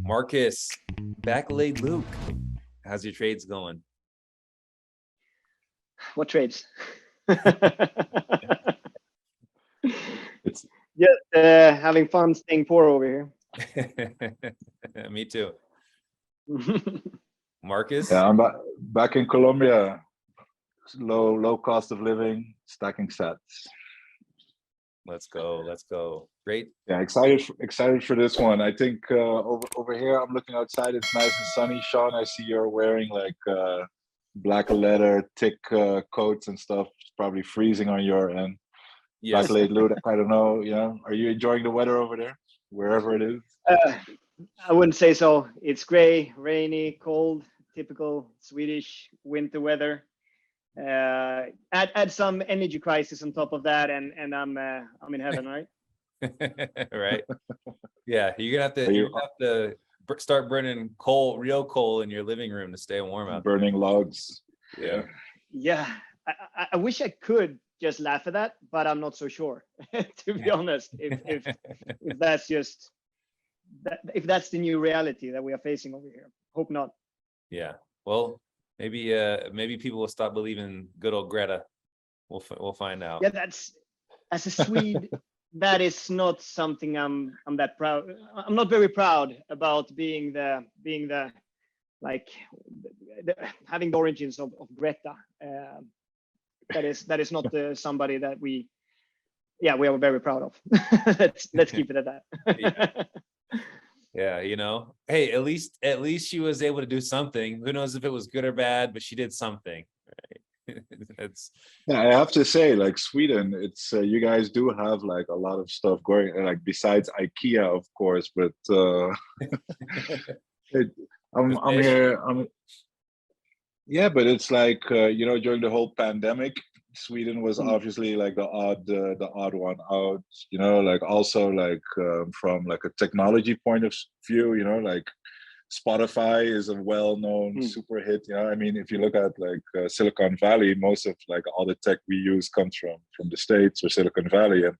Marcus, Backlayed Luke, how's your trades going? What trades? It's Just having fun staying poor over here. Me too. Marcus? yeah, I'm back in Colombia. Low cost of living, stacking sats. Let's go. Great. Yeah, excited for this one. I think over here I'm looking outside. It's nice and sunny. Sean, I see you're wearing like black leather, thick coats and stuff. It's probably freezing on your end. Yes. Backlayed loot. I don't know. Yeah, are you enjoying the weather over there, wherever it is? I wouldn't say so. It's gray, rainy, cold, typical Swedish winter weather. Add some energy crisis on top of that, and I'm in heaven, right? Right. Yeah, you're gonna have to start burning real coal in your living room to stay warm out there. Burning logs. Yeah. Yeah, I wish I could just laugh at that, but I'm not so sure. To be honest, if that's just if that's the new reality that we are facing over here. Hope not. Yeah. Well, maybe people will stop believing good old Greta. We'll find out. Yeah, as a Swede, that is not something I'm that proud. I'm not very proud about being the having the origins of Greta. That is not somebody that we are very proud of. let's keep it at that. Yeah, hey, at least she was able to do something. Who knows if it was good or bad, but she did something. Right? Yeah, I have to say, like Sweden, it's you guys do have like a lot of stuff going, like besides IKEA, of course, but I'm here. Yeah, but it's like during the whole pandemic, Sweden was obviously like the odd one out, like also like from like a technology point of view, like Spotify is a well-known super hit. I mean, if you look at like Silicon Valley, most of like all the tech we use comes from the States or Silicon Valley, and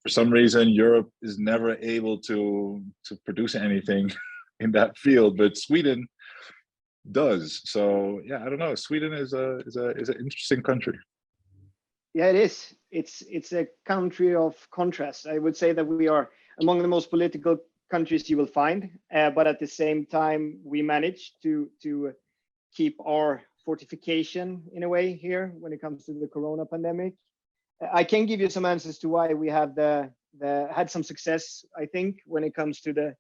for some reason Europe is never able to produce anything in that field, but Sweden does. So yeah, I don't know. Sweden is an interesting country. Yeah, it is. It's a country of contrast. I would say that we are among the most political countries you will find, but at the same time, we manage to keep our fortification in a way here when it comes to the Corona pandemic. I can give you some answers to why we have had some success. I think when it comes to the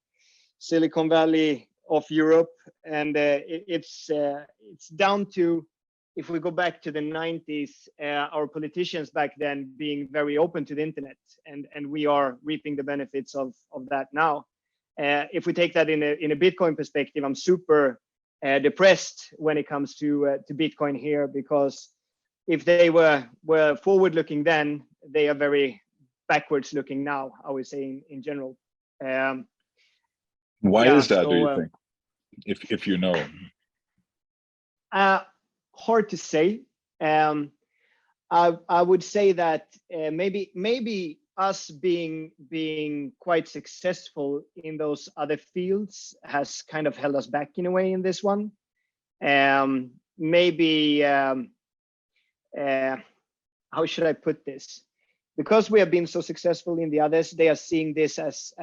Silicon Valley of Europe, and it's down to, if we go back to the 90s, our politicians back then being very open to the internet, and we are reaping the benefits of that now. If we take that in a Bitcoin perspective, I'm super depressed when it comes to Bitcoin here, because if they were forward looking then, they are very backwards looking now, I would say in general. Why is that, do you think? If you know? Hard to say. I would say that maybe us being quite successful in those other fields has kind of held us back in a way in this one. Maybe how should I put this? Because we have been so successful in the others, they are seeing this as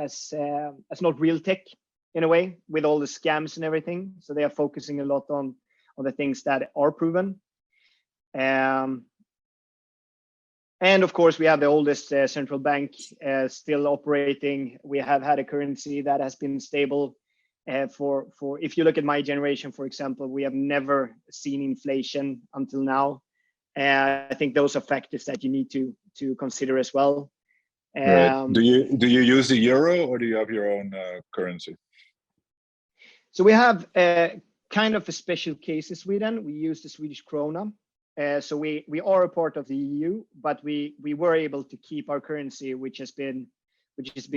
not real tech in a way, with all the scams and everything. So they are focusing a lot on the things that are proven. And of course, we have the oldest central bank still operating. We have had a currency that has been stable for if you look at my generation, for example, we have never seen inflation until now. I think those are factors that you need to consider as well. Right. Do you use the euro, or do you have your own currency? So we have kind of a special case in Sweden. We use the Swedish krona. So we are a part of the EU, but we were able to keep our currency, which has been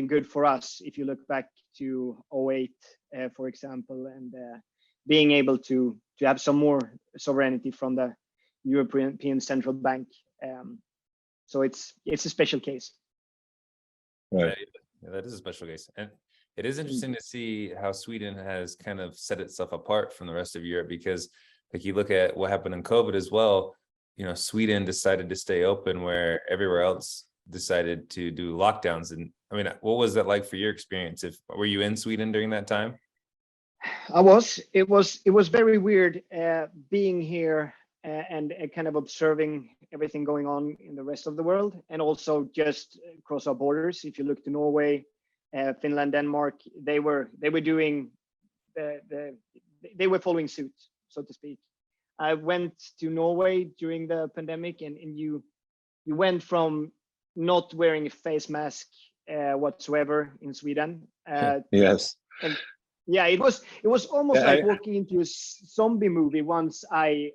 good for us. If you look back to 2008, for example, and being able to have some more sovereignty from the European Central Bank. So it's a special case. Right. Yeah, that is a special case. And It is interesting to see how Sweden has kind of set itself apart from the rest of Europe, because like you look at what happened in COVID as well, you know, Sweden decided to stay open where everywhere else decided to do lockdowns. And I mean, what was that like for your experience? Were you in Sweden during that time? It was very weird being here and kind of observing everything going on in the rest of the world, and also just across our borders. If you look to Norway, Finland, Denmark, they were doing they were following suit, so to speak. I went to Norway during the pandemic, and you went from not wearing a face mask whatsoever in Sweden. Yes. And yeah, it was almost like walking into a zombie movie once I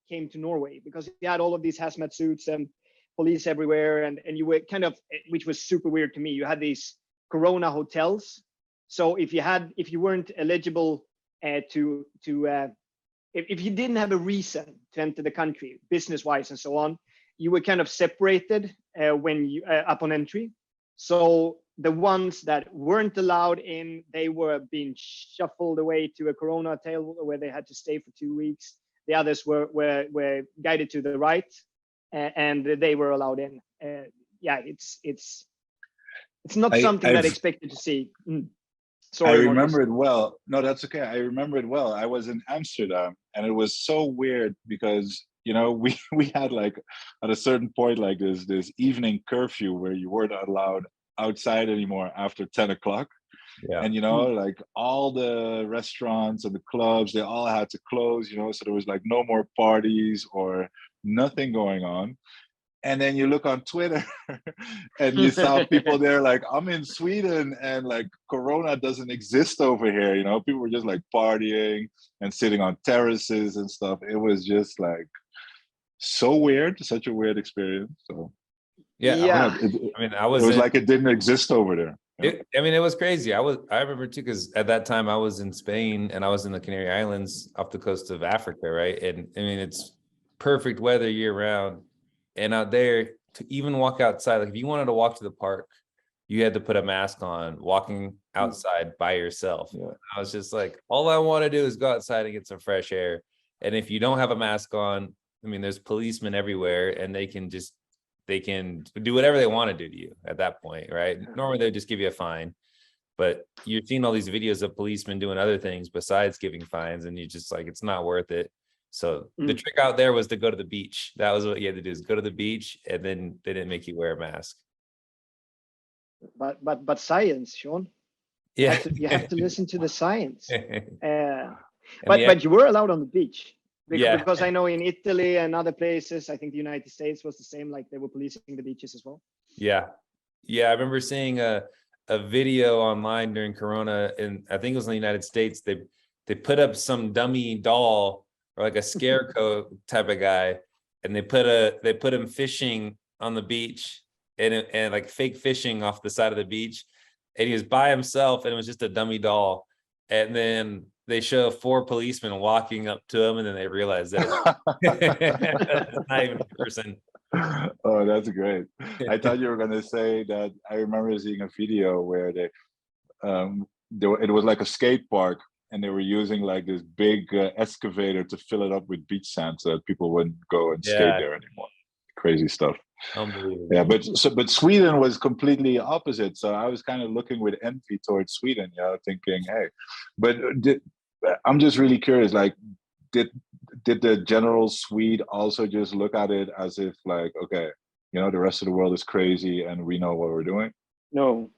came to Norway, because you had all of these hazmat suits and police everywhere, and you were kind of, which was super weird to me, you had these Corona hotels. So if you weren't eligible if you didn't have a reason to enter the country, business-wise and so on, you were kind of separated when you upon entry. So the ones that weren't allowed in, they were being shuffled away to a Corona hotel where they had to stay for 2 weeks. The others were guided to the right, and they were allowed in. Yeah, it's not something that I expected to see. Sorry, I remember it well. No, that's okay. I remember it well. I was in Amsterdam, and it was so weird because, you know, we had like at a certain point like this evening curfew where you weren't allowed outside anymore after 10 o'clock. Yeah. And, you know, like all the restaurants and the clubs, they all had to close, you know, so there was like no more parties or nothing going on. And then you look on Twitter and you saw people there like, I'm in Sweden and like Corona doesn't exist over here. You know, people were just like partying and sitting on terraces and stuff. It was just like so weird, such a weird experience. So yeah, I was it was like it didn't exist over there. It was crazy. I remember too, because at that time I was in Spain and I was in the Canary Islands off the coast of Africa, right? And I mean, it's perfect weather year round. And out there, to even walk outside, like if you wanted to walk to the park, you had to put a mask on walking outside by yourself. Yeah. I was just like, all I want to do is go outside and get some fresh air. And if you don't have a mask on, I mean, there's policemen everywhere, and they can do whatever they want to do to you at that point, right? Normally they just give you a fine, but you're seeing all these videos of policemen doing other things besides giving fines, and you're just like, it's not worth it. So the trick out there was to go to the beach. That was what you had to do, is go to the beach, and then they didn't make you wear a mask. But science, Sean. Yeah, you have to listen to the science. But you were allowed on the beach. Because I know in Italy and other places, I think the United States was the same, like they were policing the beaches as well. Yeah. I remember seeing a video online during Corona, and I think it was in the United States. They put up some dummy doll or like a scarecrow type of guy, and they put him fishing on the beach and like fake fishing off the side of the beach, and he was by himself, and it was just a dummy doll. And then they show 4 policemen walking up to him, and then they realize that it's not even a person. Oh, that's great. I thought you were going to say that. I remember seeing a video where it was like a skate park, and they were using like this big excavator to fill it up with beach sand so that people wouldn't go and skate there anymore. Crazy stuff. Unbelievable. Yeah, but Sweden was completely opposite. So I was kind of looking with envy towards Sweden, you know, thinking, hey, but I'm just really curious, like, did the general Swede also just look at it as if like, okay, you know, the rest of the world is crazy and we know what we're doing? No.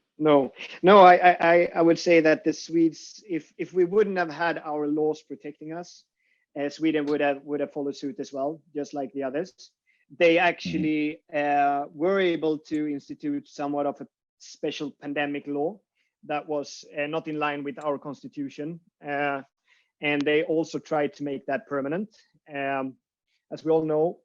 I would say that the Swedes, if we wouldn't have had our laws protecting us, Sweden would have followed suit as well, just like the others. They actually were able to institute somewhat of a special pandemic law that was not in line with our constitution. And they also tried to make that permanent. As we all know,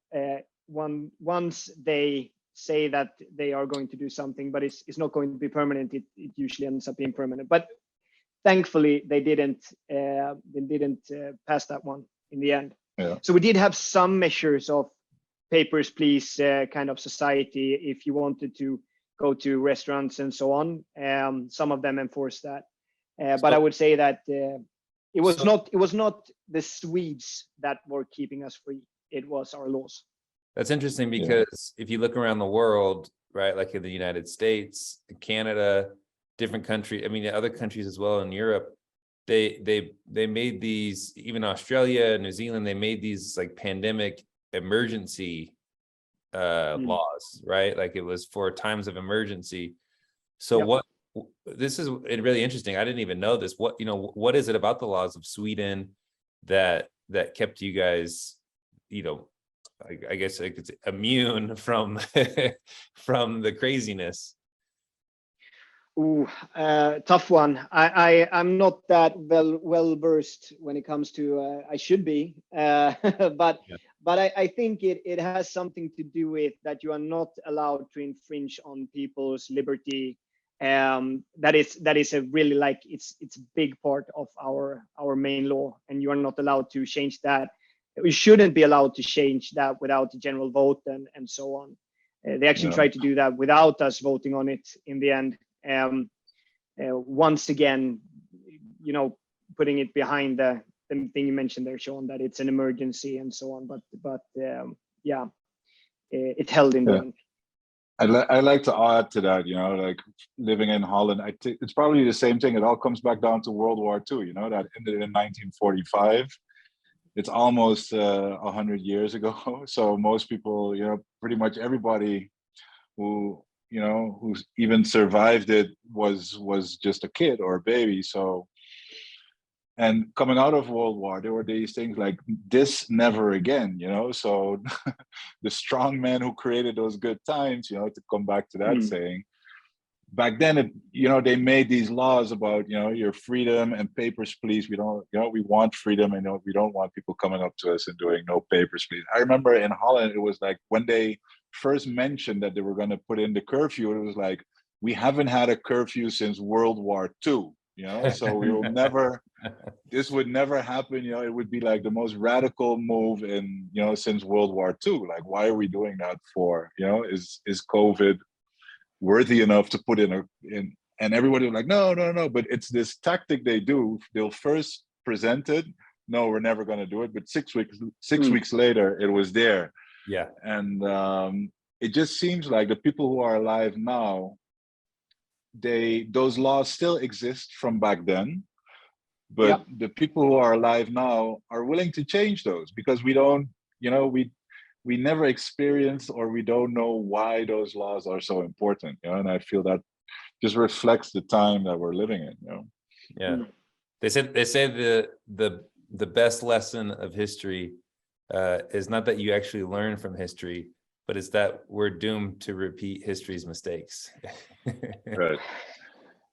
once they say that they are going to do something, but it's not going to be permanent, it usually ends up being permanent. But thankfully, they didn't pass that one in the end. Yeah. So we did have some measures of papers, please, kind of society, if you wanted to go to restaurants and so on. Some of them enforce that, but I would say that it was not the Swedes that were keeping us free. It was our laws. That's interesting because if you look around the world, right, like in the United States, Canada, different countries, I mean, other countries as well in Europe, they made these, even Australia, New Zealand, they made these like pandemic emergency laws, right? Like it was for times of emergency. So this is really interesting. I didn't even know this. What is it about the laws of Sweden that kept you guys, I guess like it's immune from from the craziness? Ooh, tough one. I'm not that well versed when it comes to. I should be, but I think it has something to do with that you are not allowed to infringe on people's liberty. That is a really, like, it's a big part of our main law, and you are not allowed to change that. We shouldn't be allowed to change that without a general vote and so on. They actually tried to do that without us voting on it in the end. Once again, putting it behind the thing you mentioned there, Sean, that it's an emergency and so on. But it held in the end. I like to add to that, like living in Holland, I think it's probably the same thing. It all comes back down to World War II, that ended in 1945. It's almost 100 years ago. So most people, pretty much everybody who even survived it was just a kid or a baby. So, and coming out of World War, there were these things like this never again, so the strong men who created those good times, to come back to that saying, back then, they made these laws about, your freedom and papers, please. We don't, we want freedom, and we don't want people coming up to us and doing no papers, please. I remember in Holland, it was like when they first mentioned that they were going to put in the curfew, it was like, we haven't had a curfew since World War II, so we will never, this would never happen. It would be like the most radical move in, since World War II. Like, why are we doing that for? Is COVID worthy enough to put in and everybody was like, no, but it's this tactic they do. They'll first present it, no, we're never going to do it, but 6 weeks later it was there. And it just seems like the people who are alive now, those laws still exist from back then, but the people who are alive now are willing to change those because we don't, we never experienced, or we don't know why those laws are so important, and I feel that just reflects the time that we're living in. They say the best lesson of history is not that you actually learn from history, but it's that we're doomed to repeat history's mistakes. Right.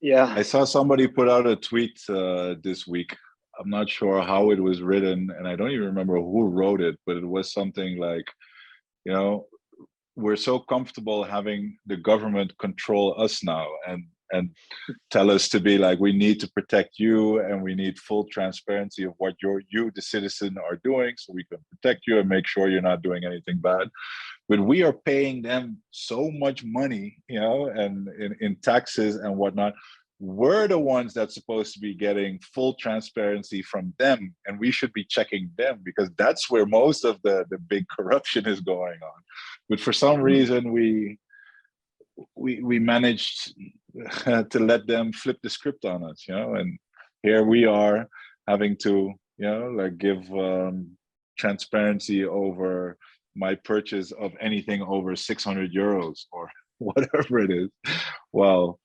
Yeah. I saw somebody put out a tweet this week. I'm not sure how it was written, and I don't even remember who wrote it, but it was something like, we're so comfortable having the government control us now and tell us to be like, we need to protect you, and we need full transparency of what you, the citizen, are doing, so we can protect you and make sure you're not doing anything bad. But we are paying them so much money, and in taxes and whatnot. We're the ones that's supposed to be getting full transparency from them, and we should be checking them because that's where most of the big corruption is going on. But for some reason, we managed to let them flip the script on us, and here we are having to, give transparency over my purchase of anything over 600 euros or whatever it is. Well,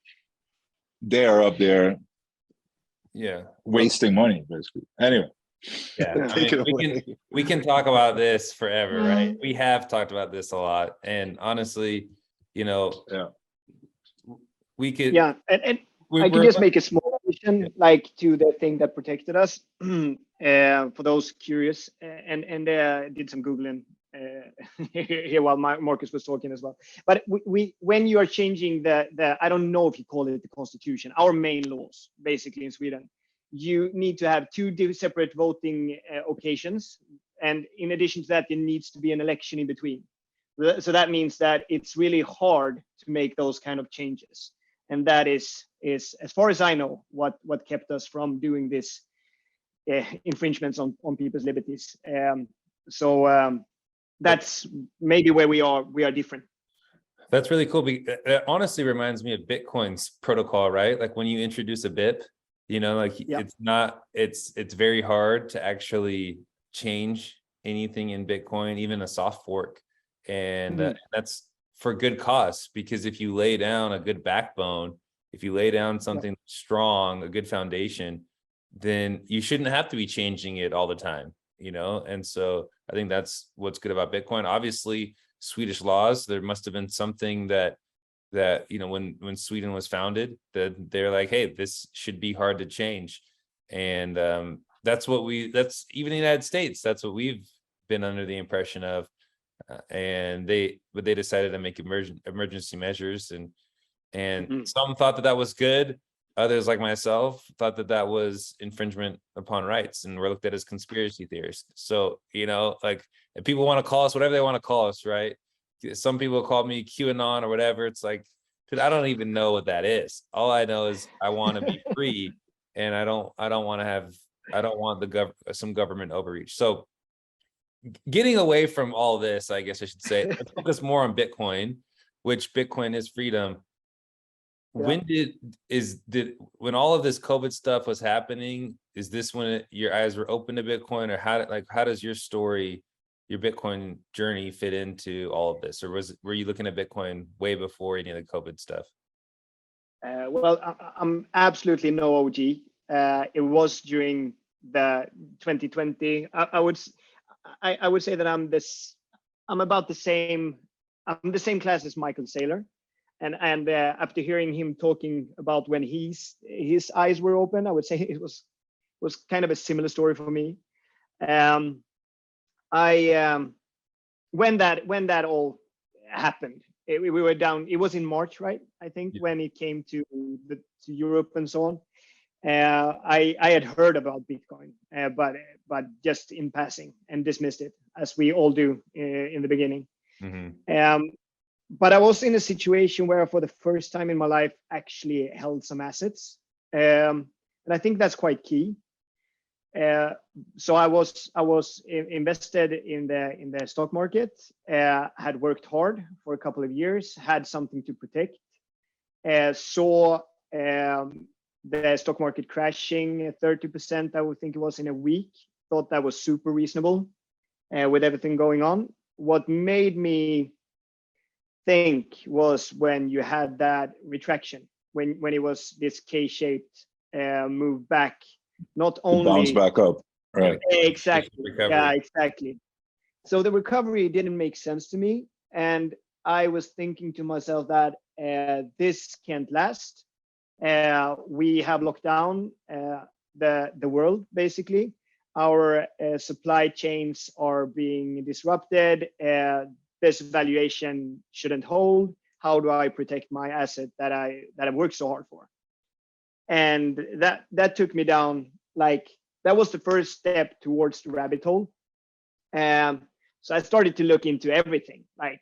they are up there wasting money, basically. Anyway, we can talk about this forever, right? We have talked about this a lot, and honestly, we could and I can just make a small addition, like, to the thing that protected us, for those curious, and did some Googling here while Marcus was talking as well. But we when you are changing the I don't know if you call it the constitution, our main laws, basically in Sweden, you need to have two separate voting occasions, and in addition to that, there needs to be an election in between. So that means that it's really hard to make those kind of changes, and that is as far as I know what kept us from doing this infringements on people's liberties. That's maybe where we are different. That's really cool. That honestly reminds me of Bitcoin's protocol, right? Like when you introduce a BIP, like it's very hard to actually change anything in Bitcoin, even a soft fork. And that's for good cause, because if you lay down a good backbone, if you lay down something strong, a good foundation, then you shouldn't have to be changing it all the time, And so I think that's what's good about Bitcoin. Obviously, Swedish laws, there must have been something that when Sweden was founded, that they're like, hey, this should be hard to change. And that's even the United States, that's what we've been under the impression of. And they decided to make emergency measures, and some thought that was good. Others, like myself, thought that was infringement upon rights, and were looked at as conspiracy theorists. So, like, if people want to call us whatever they want to call us, right? Some people call me QAnon or whatever. It's like, dude, I don't even know what that is. All I know is I want to be free, and I don't want some government overreach. So, getting away from all this, I guess I should say, let's focus more on Bitcoin, which Bitcoin is freedom. When when all of this COVID stuff was happening, is this when your eyes were open to Bitcoin, or how does your story, your Bitcoin journey fit into all of this? Or were you looking at Bitcoin way before any of the COVID stuff? Well, I'm absolutely no OG. It was during the 2020. I would say that I'm about the same. I'm the same class as Michael Saylor. And after hearing him talking about when his eyes were open, I would say it was kind of a similar story for me. When that all happened, we were down. It was in March, right? I think when it came to Europe and so on. I had heard about Bitcoin, but just in passing, and dismissed it, as we all do in the beginning. But I was in a situation where, for the first time in my life, actually held some assets, and I think that's quite key. So I was invested in the stock market. Had worked hard for a couple of years, had something to protect. Saw the stock market crashing 30%, I would think it was, in a week. Thought that was super reasonable with everything going on. What made me think was when you had that retraction, when it was this K-shaped move back, not only bounce back up, right? Exactly. Yeah, exactly. So the recovery didn't make sense to me, and I was thinking to myself that this can't last. We have locked down the world, basically. Our supply chains are being disrupted. This valuation shouldn't hold. How do I protect my asset that I've worked so hard for? And that took me down, like, that was the first step towards the rabbit hole. So I started to look into everything, like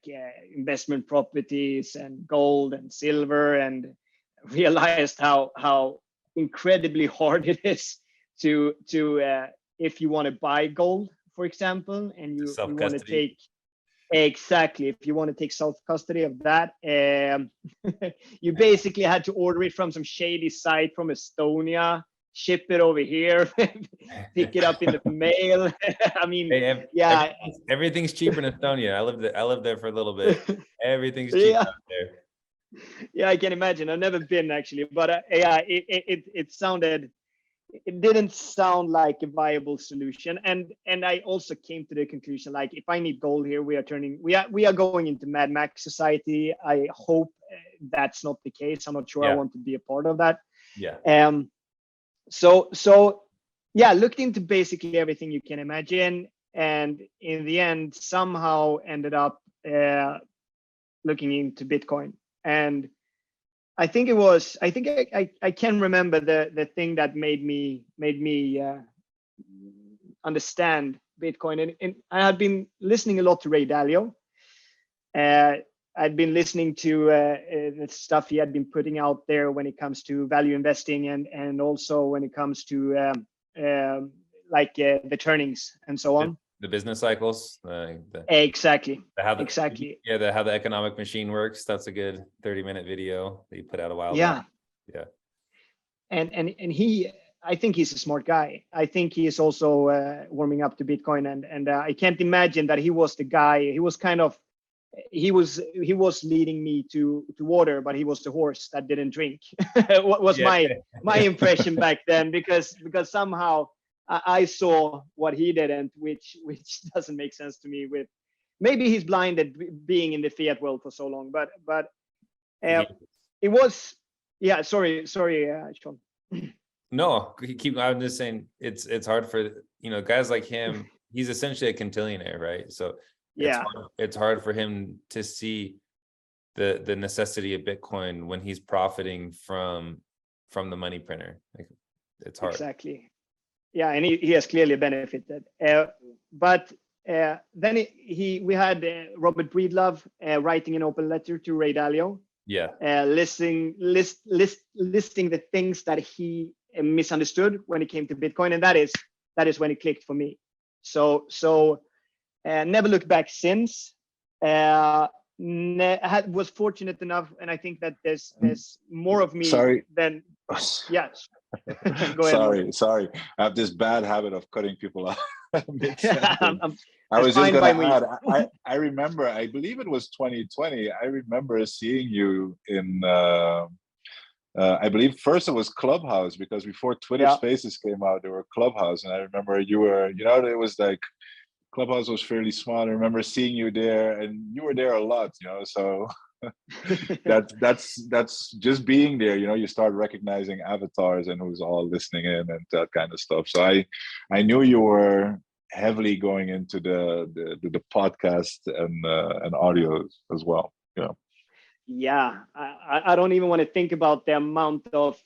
investment properties and gold and silver, and realized how incredibly hard it is to if you want to buy gold, for example, and you want to take if you want to take self custody of that, you basically had to order it from some shady site from Estonia, ship it over here, pick it up in the mail. I mean, hey, everything's cheaper in Estonia. I lived there for a little bit. Everything's cheap out there. Yeah, I can imagine. I've never been, actually, but it didn't sound like a viable solution. And I also came to the conclusion, like, if I need gold here, we are going into Mad Max society. I hope that's not the case. I'm not sure I want to be a part of that. So looked into basically everything you can imagine, and in the end somehow ended up looking into Bitcoin. And I think I can remember the thing that made me understand Bitcoin. And I had been listening a lot to Ray Dalio, I'd been listening to the stuff he had been putting out there when it comes to value investing, and also when it comes to the turnings and so on. The business cycles. Exactly. How the economic machine works. That's a good 30-minute video that you put out a while back. Yeah. And I think he's a smart guy. I think he is also warming up to Bitcoin, and I can't imagine that he was the guy. He was kind of, he was leading me to water, but he was the horse that didn't drink. What was my impression back then? Because somehow I saw what he didn't, which doesn't make sense to me. With maybe he's blinded being in the fiat world for so long, but it was. Yeah, sorry, Sean. No, keep. I'm just saying it's hard for guys like him. He's essentially a quintillionaire, right? So it's hard for him to see the necessity of Bitcoin when he's profiting from the money printer. Like, it's hard. Exactly. Yeah, and he has clearly benefited. But then we had Robert Breedlove writing an open letter to Ray Dalio. Yeah. Listing the things that he misunderstood when it came to Bitcoin, and that is when it clicked for me. So never looked back since. Was fortunate enough, and I think that there's more of me than. Yes. Go ahead. Sorry. I have this bad habit of cutting people off. I was just going to add, I remember, I believe it was 2020. I remember seeing you in, I believe first it was Clubhouse, because before Twitter Spaces came out, there were Clubhouse. And I remember you were, it was like, Clubhouse was fairly small. I remember seeing you there, and you were there a lot, so that's just being there, you start recognizing avatars and who's all listening in and that kind of stuff. So I knew you were heavily going into the podcast and audio as well. Yeah, I don't even want to think about the amount of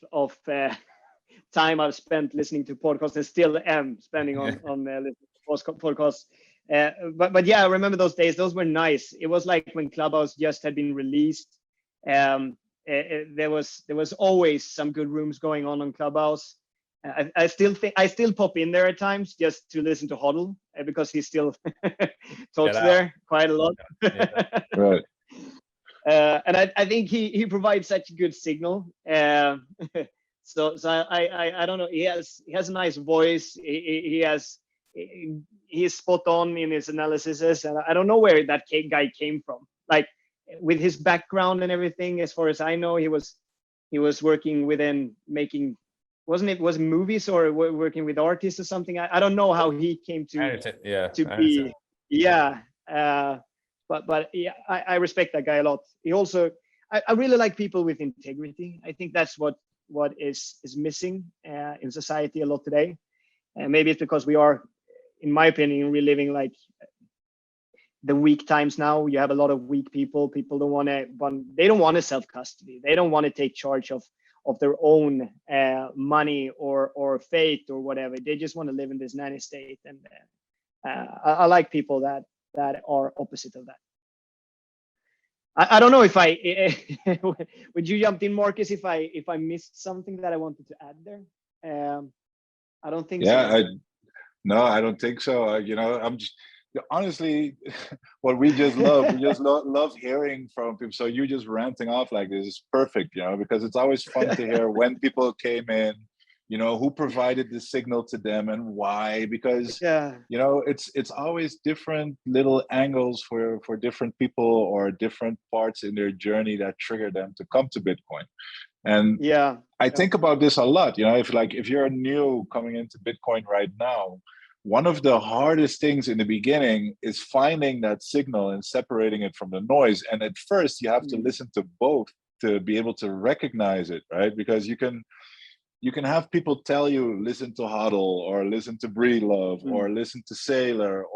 time I've spent listening to podcasts, and still am spending on listening to podcasts. But yeah, I remember those days. Those were nice. It was like when Clubhouse just had been released. There was always some good rooms going on Clubhouse. I still pop in there at times just to listen to Hodl, because he still talks there quite a lot. Right. And I think he provides such a good signal. So I don't know. He has a nice voice. He's spot on in his analyses, and I don't know where that guy came from. Like, with his background and everything, as far as I know, he was working within making, was it movies or working with artists or something? I don't know how he came to be. Yeah. But yeah, I respect that guy a lot. He also, I really like people with integrity. I think that's what is missing in society a lot today. And maybe it's because we are, in my opinion, reliving like the weak times now. You have a lot of weak people. People don't want to self-custody. They don't want to take charge of their own money or fate or whatever. They just want to live in this nanny state. And I like people that are opposite of that. I don't know if would you jump in, Marcus, if I missed something that I wanted to add there? I don't think so. No, I don't think so. I'm just honestly, what we just love hearing from people. So you just ranting off like this is perfect, because it's always fun to hear when people came in, who provided the signal to them and why, because it's always different little angles for different people or different parts in their journey that trigger them to come to Bitcoin. And I think about this a lot, if you're new coming into Bitcoin right now, one of the hardest things in the beginning is finding that signal and separating it from the noise. And at first you have to listen to both to be able to recognize it, right? Because you can have people tell you, listen to Hodl or listen to Breedlove or listen to Sailor,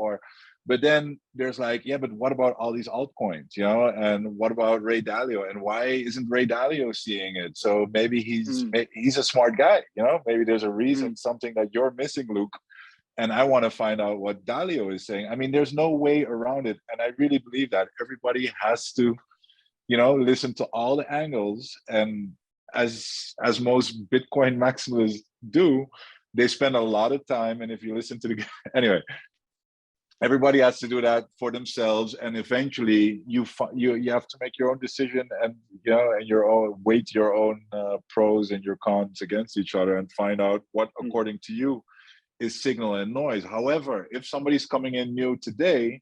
but then there's like, but what about all these altcoins, and what about Ray Dalio, and why isn't Ray Dalio seeing it? So maybe he's a smart guy, maybe there's a reason, something that you're missing, Luke, and I want to find out what Dalio is saying. I mean, there's no way around it. And I really believe that everybody has to, listen to all the angles. And as most Bitcoin maximalists do, they spend a lot of time. And if you listen to the anyway, everybody has to do that for themselves, and eventually you have to make your own decision, and and your own weight your own pros and your cons against each other, and find out what according to you is signal and noise. However, if somebody's coming in new today,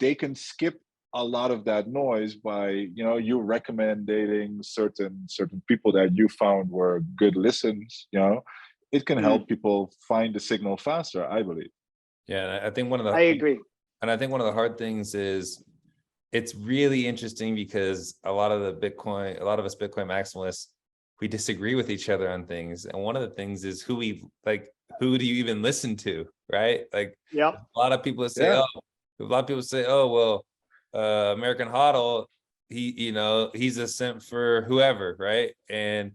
they can skip a lot of that noise by you recommending certain people that you found were good listens. It can help people find the signal faster, I believe. Yeah, I think I agree. And I think one of the hard things is it's really interesting because a lot of us Bitcoin maximalists, we disagree with each other on things. And one of the things is who do you even listen to, right? Like, yeah, a lot of people say, oh, well, American HODL, he's a simp for whoever, right? And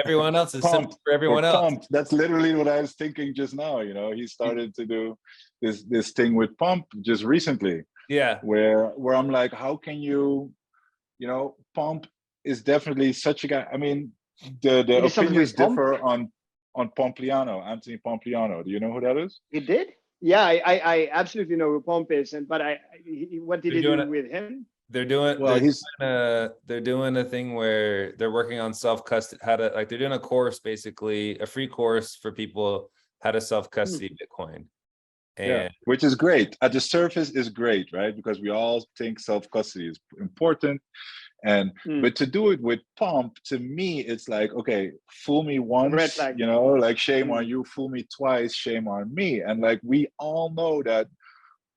everyone else is simp for everyone else. Pump. That's literally what I was thinking just now. He started to do this thing with Pump just recently. Yeah. Where I'm like, how can you, Pump is definitely such a guy. I mean, the opinions differ on Pompliano, Anthony Pompliano. Do you know who that is? He did? Yeah, I absolutely know who Pomp is, but what did he do with him? They're doing they're doing a thing where they're working on self-custody, they're doing a course, basically a free course for people how to self-custody Bitcoin. And which is great. At the surface is great, right? Because we all think self-custody is important. And but to do it with Pump, to me, it's like, okay, fool me once, shame on you, fool me twice, shame on me. And like, we all know that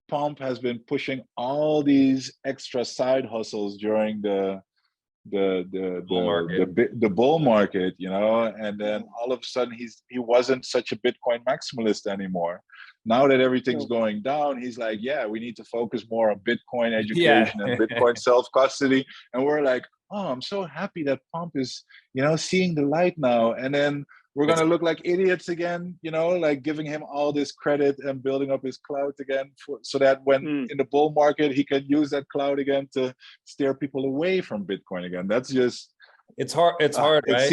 Pump has been pushing all these extra side hustles during the bull market, and then all of a sudden he wasn't such a Bitcoin maximalist anymore. Now that everything's going down, he's like, yeah, we need to focus more on Bitcoin education and Bitcoin self-custody. And we're like, oh, I'm so happy that Pump is, seeing the light now. And then we're going to look like idiots again, like giving him all this credit and building up his clout again so that when in the bull market, he can use that clout again to steer people away from Bitcoin again. That's just, it's hard. It's hard, right?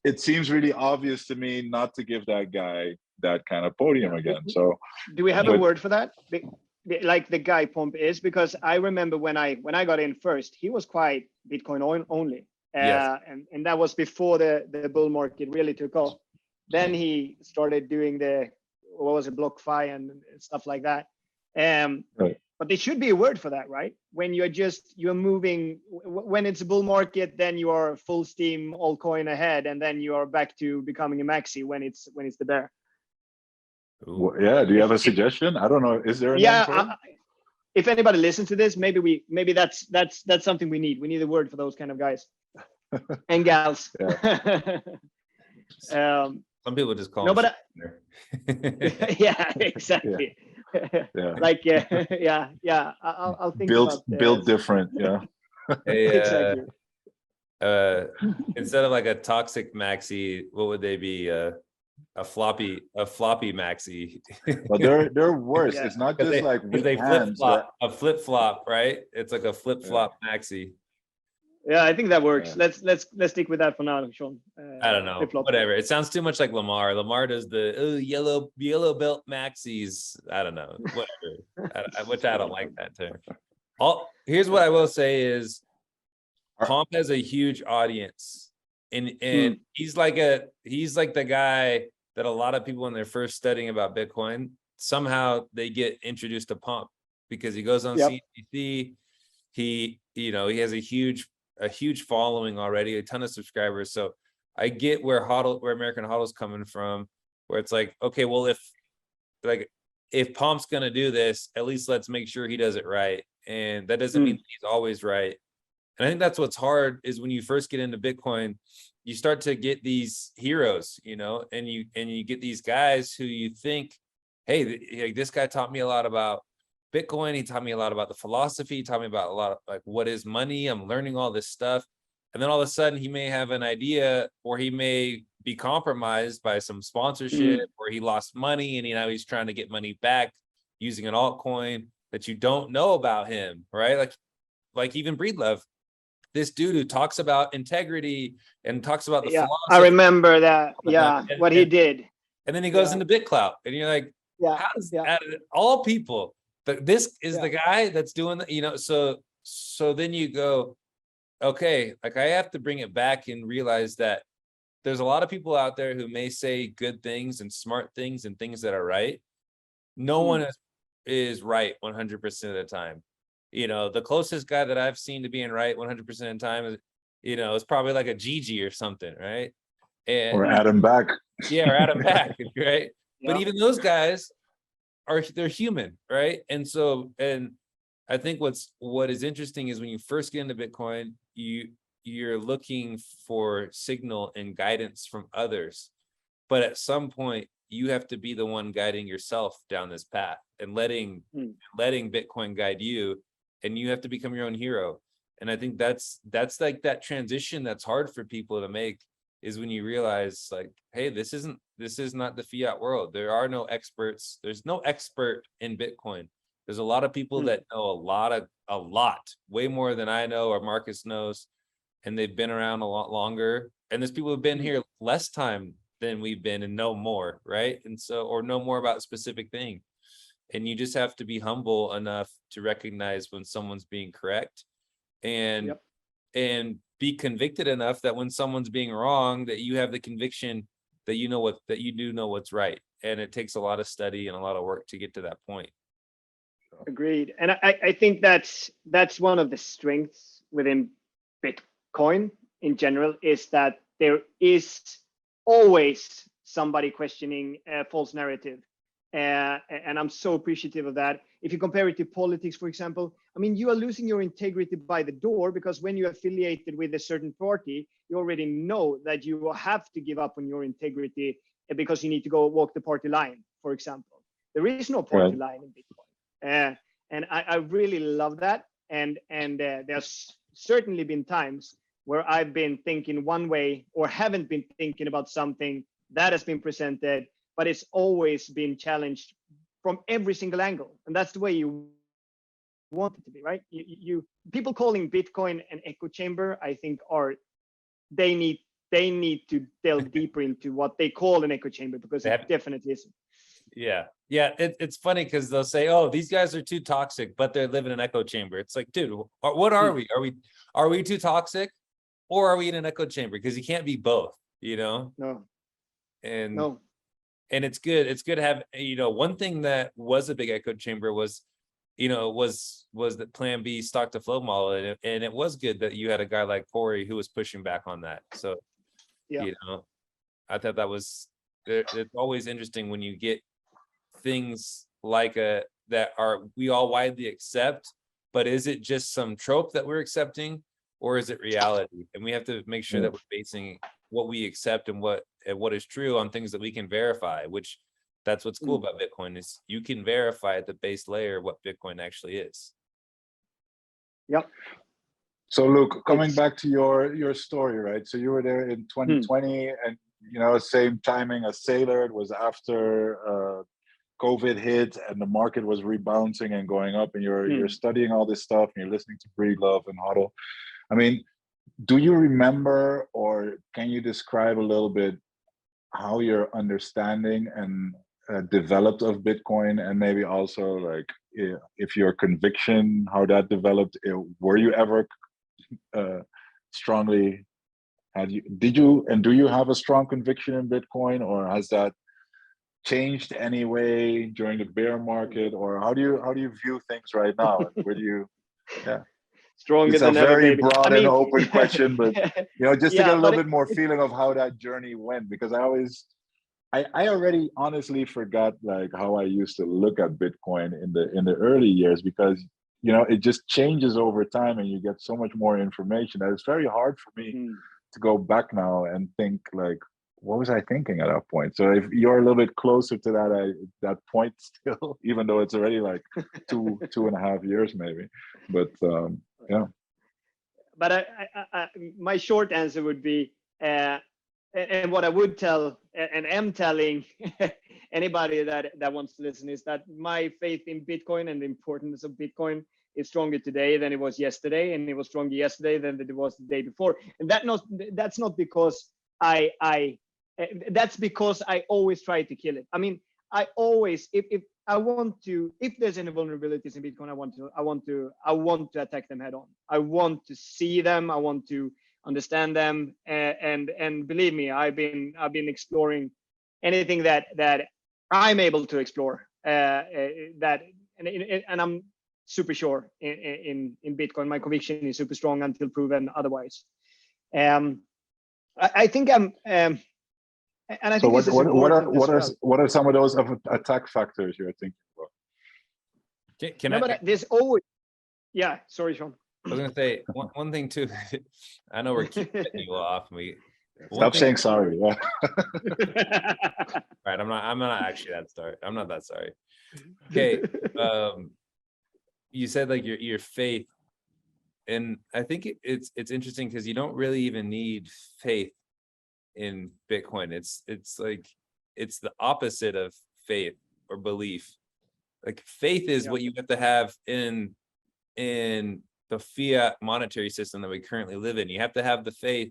It seems really obvious to me not to give that guy that kind of podium again. So do we have a word for that? Like the guy Pump is, because I remember when I got in first, he was quite Bitcoin only. And that was before the bull market really took off. Then he started doing BlockFi and stuff like that. Right. But there should be a word for that, right? When you're moving, when it's a bull market, then you are full steam altcoin ahead, and then you are back to becoming a maxi when it's the bear. Well, yeah. Do you have a suggestion? I don't know. Is there a name for it? If anybody listens to this, maybe that's something we need. We need a word for those kind of guys and gals. Some people just call them. Yeah, exactly. Yeah. Like I'll think build different. Yeah. Exactly. Instead of like a toxic maxi, what would they be? A floppy maxi. Well, they're worse. It's not just like they flip-flop, a flip-flop, right? It's like a flip-flop maxi. Yeah, I think that works. Let's stick with that for now, Sean. I don't know. Whatever. It sounds too much like Lamar. Lamar does the yellow belt maxis. I don't know. Whatever. Which I don't like that term. Here's what I will say is, Pomp has a huge audience, and he's like the guy that a lot of people when they're first studying about Bitcoin, somehow they get introduced to Pomp because he goes on CNBC. He has a huge following already, a ton of subscribers. So I get where American HODL is coming from, where it's like, okay, well, if Pomp's gonna do this, at least let's make sure he does it right. And that doesn't mean that he's always right. And I think that's what's hard is when you first get into Bitcoin, you start to get these heroes, and you get these guys who you think, hey, this guy taught me a lot about Bitcoin. He taught me a lot about the philosophy. He taught me about a lot of like what is money. I'm learning all this stuff. And then all of a sudden he may have an idea, or he may be compromised by some sponsorship, or he lost money and now he's trying to get money back using an altcoin that you don't know about him, right? Like even Breedlove, this dude who talks about integrity and talks about the philosophy. I remember that. Yeah, what he did. And then he goes into BitClout, and you're like, how does out of all people, but this is the guy that's doing the, you know, so then you go, okay, like I have to bring it back and realize that there's a lot of people out there who may say good things and smart things and things that are right. No one is right 100% of the time. You know, the closest guy that I've seen to being right 100% of the time is, you know, it's probably like a Gigi or something, right? And or Adam Back. Yeah, or Adam Back, right? But even those guys they're human, right? And so, and I think what is interesting is when you first get into Bitcoin, you're looking for signal and guidance from others, but at some point you have to be the one guiding yourself down this path and letting Bitcoin guide you, and you have to become your own hero. And I think that's like that transition that's hard for people to make, is when you realize like, hey, this is not the fiat world. There are no experts. There's no expert in Bitcoin. There's a lot of people that know a lot, way more than I know or Marcus knows, and they've been around a lot longer. And there's people who've been here less time than we've been and know more, right? And so, or know more about a specific thing. And you just have to be humble enough to recognize when someone's being correct, and be convicted enough that when someone's being wrong, that you have the conviction that you do know what's right. And it takes a lot of study and a lot of work to get to that point. Agreed. And I think that's one of the strengths within Bitcoin in general, is that there is always somebody questioning a false narrative. And I'm so appreciative of that. If you compare it to politics, for example, I mean, you are losing your integrity by the door, because when you're affiliated with a certain party, you already know that you have to give up on your integrity because you need to go walk the party line, for example. There is no party line in Bitcoin. And I really love that. And there's certainly been times where I've been thinking one way or haven't been thinking about something that has been presented, but it's always been challenged from every single angle. And that's the way you want it to be, right? You people calling Bitcoin an echo chamber, I think they need to delve deeper into what they call an echo chamber, because it definitely isn't. Yeah. It's funny because they'll say, "Oh, these guys are too toxic, but they live in an echo chamber." It's like, dude, what are we? Are we too toxic, or are we in an echo chamber? Because you can't be both, you know. No. And it's good. It's good to have, you know, one thing that was a big echo chamber was, you know, was the Plan B stock to flow model, and it was good that you had a guy like Corey who was pushing back on that. So, you know, I thought that was, it's always interesting when you get things like that we all widely accept, but is it just some trope that we're accepting, or is it reality? And we have to make sure that we're basing what we accept and what is true on things that we can verify, which that's what's cool about Bitcoin, is you can verify at the base layer what Bitcoin actually is. Yep. So Luke, coming back to your story, right? So you were there in 2020, and you know, same timing as Sailor. It was after COVID hit and the market was rebounding and going up, and you're studying all this stuff and you're listening to Breedlove and Huddle. I mean, do you remember, or can you describe a little bit how your understanding and developed of Bitcoin, and maybe also like if your conviction, how that developed? Were you ever strongly, do you have a strong conviction in Bitcoin, or has that changed anyway during the bear market, or how do you view things right now? And where do you? Stronger it's than a ever, very baby. broad and open question, but you know, just to get a little bit more feeling of how that journey went, because I already honestly forgot like how I used to look at Bitcoin in the early years, because you know, it just changes over time and you get so much more information that it's very hard for me to go back now and think like, what was I thinking at that point? So if you're a little bit closer to that point still, even though it's already like 2.5 years maybe, but yeah. But my short answer would be, and what I would tell and am telling anybody that wants to listen is that my faith in Bitcoin and the importance of Bitcoin is stronger today than it was yesterday, and it was stronger yesterday than it was the day before. And that's not because that's because I always try to kill it. I mean, I always, if I want to, if there's any vulnerabilities in Bitcoin, I want to attack them head on. I want to see them. I want to understand them, and believe me, I've been exploring anything that I'm able to explore. And I'm super sure in Bitcoin. My conviction is super strong until proven otherwise. I think I'm. And I think this is important as well. What are some of those attack factors you're thinking about? Can no, I? But there's always. Yeah, sorry, Sean. I was gonna say one thing too. I know we're keeping you off. Stop saying sorry. Yeah. Right, I'm not actually that sorry. I'm not that sorry. Okay. You said like your faith, and I think it's interesting because you don't really even need faith in Bitcoin. It's like it's the opposite of faith or belief. Like faith is what you have to have in the fiat monetary system that we currently live in. You have to have the faith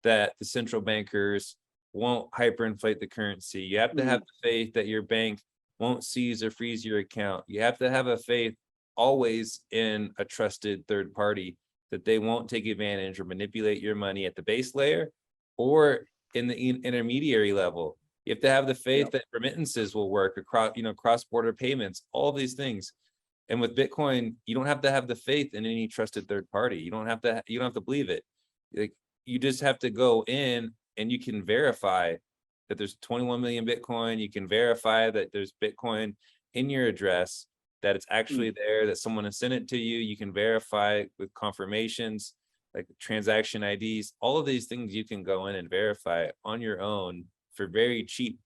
that the central bankers won't hyperinflate the currency. You have to have the faith that your bank won't seize or freeze your account. You have to have a faith always in a trusted third party that they won't take advantage or manipulate your money at the base layer or in the intermediary level. You have to have the faith that remittances will work across, cross-border payments, all these things. And with Bitcoin, you don't have to have the faith in any trusted third party. You don't have to believe it. Like, you just have to go in and you can verify that there's 21 million Bitcoin. You can verify that there's Bitcoin in your address, that it's actually there, that someone has sent it to you. You can verify with confirmations, like transaction IDs, all of these things you can go in and verify on your own for very cheap,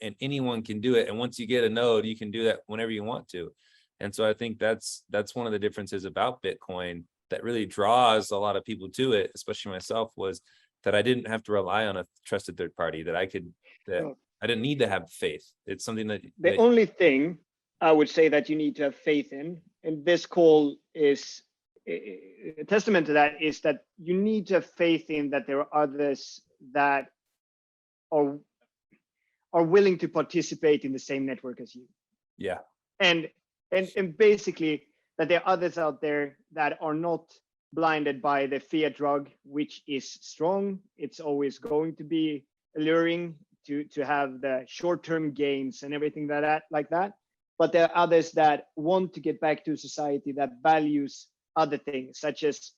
and anyone can do it. And once you get a node, you can do that whenever you want to. And so I think that's one of the differences about Bitcoin that really draws a lot of people to it, especially myself, was that I didn't have to rely on a trusted third party, that I didn't need to have faith. It's something that the only thing I would say that you need to have faith in, and this call is a testament to that, is that you need to have faith in that there are others that are willing to participate in the same network as you. Yeah. And basically that there are others out there that are not blinded by the fiat drug, which is strong. It's always going to be alluring to have the short-term gains and everything like that. But there are others that want to get back to a society that values other things, such as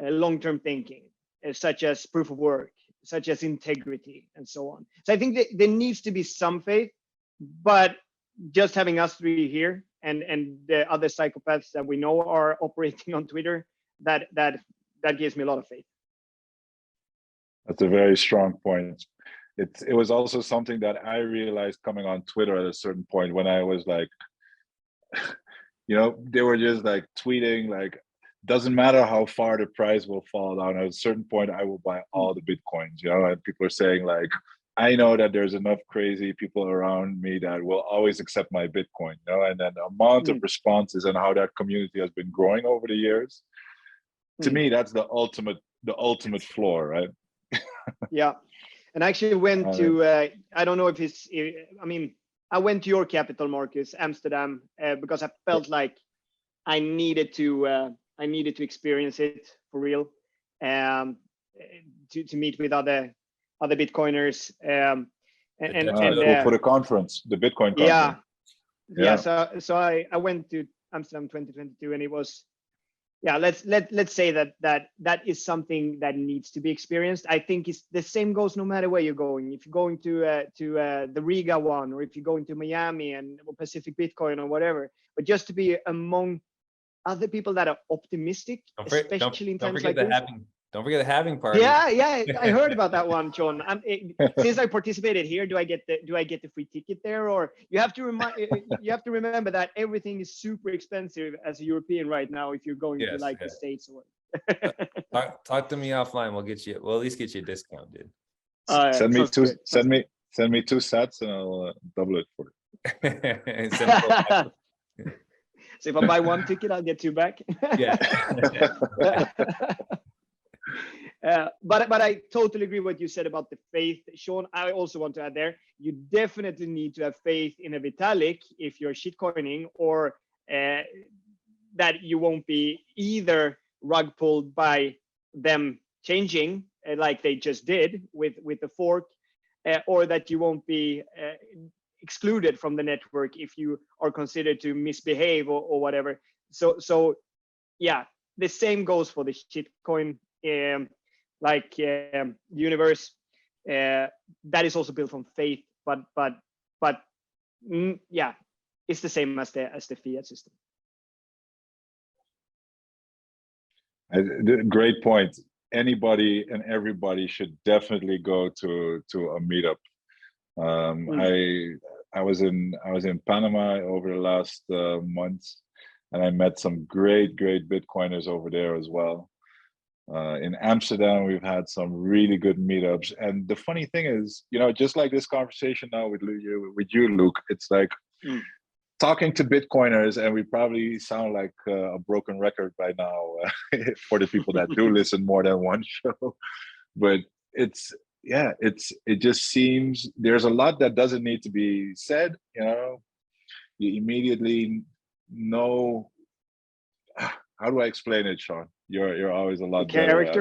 long-term thinking, such as proof of work, such as integrity, and so on. So I think that there needs to be some faith, but just having us three here and the other psychopaths that we know are operating on Twitter, that gives me a lot of faith. That's a very strong point. It was also something that I realized coming on Twitter at a certain point when I was like, they were just like tweeting like, doesn't matter how far the price will fall down, at a certain point I will buy all the Bitcoins, and people are saying like, I know that there's enough crazy people around me that will always accept my Bitcoin, and then the amount of responses and how that community has been growing over the years, to me, that's the ultimate floor, right? Yeah. And I actually went to, I don't know if I went to your capital, Marcus, Amsterdam, because I felt like I needed to experience it for real, to meet with other Bitcoiners, for the conference, the Bitcoin conference. Yeah. So I went to Amsterdam 2022, and it was, let's say that is something that needs to be experienced. I think it's the same goes no matter where you're going. If you're going to the Riga one, or if you're going to Miami and Pacific Bitcoin or whatever, but just to be among other people that are optimistic, especially in times like this. Don't forget the having party. Yeah, I heard about that one, John. Since I participated here, do I get the free ticket there? Or you have to remember that everything is super expensive as a European right now if you're going to the States or. Talk to me offline. We'll at least get you a discount, dude. Send me sounds two. good. Sounds Send me 2 sats, and I'll double it for And send it all good. So if I buy 1 ticket, I'll get 2 back. back. Yeah. But I totally agree what you said about the faith, Sean. I also want to add there, you definitely need to have faith in a Vitalik if you're shitcoining, or that you won't be either rug pulled by them changing like they just did with the fork, or that you won't be excluded from the network if you are considered to misbehave or whatever. So yeah, the same goes for the shitcoin universe. That is also built on faith, but yeah, it's the same as the fiat system. Great point. Anybody and everybody should definitely go to a meetup. I was in Panama over the last months, and I met some great Bitcoiners over there as well. In Amsterdam, we've had some really good meetups, and the funny thing is, just like this conversation now with you, Luke, it's like talking to Bitcoiners, and we probably sound like a broken record by now for the people that do listen more than one show. But it just seems there's a lot that doesn't need to be said. You immediately know. How do I explain it, Sean? You're always a lot better at,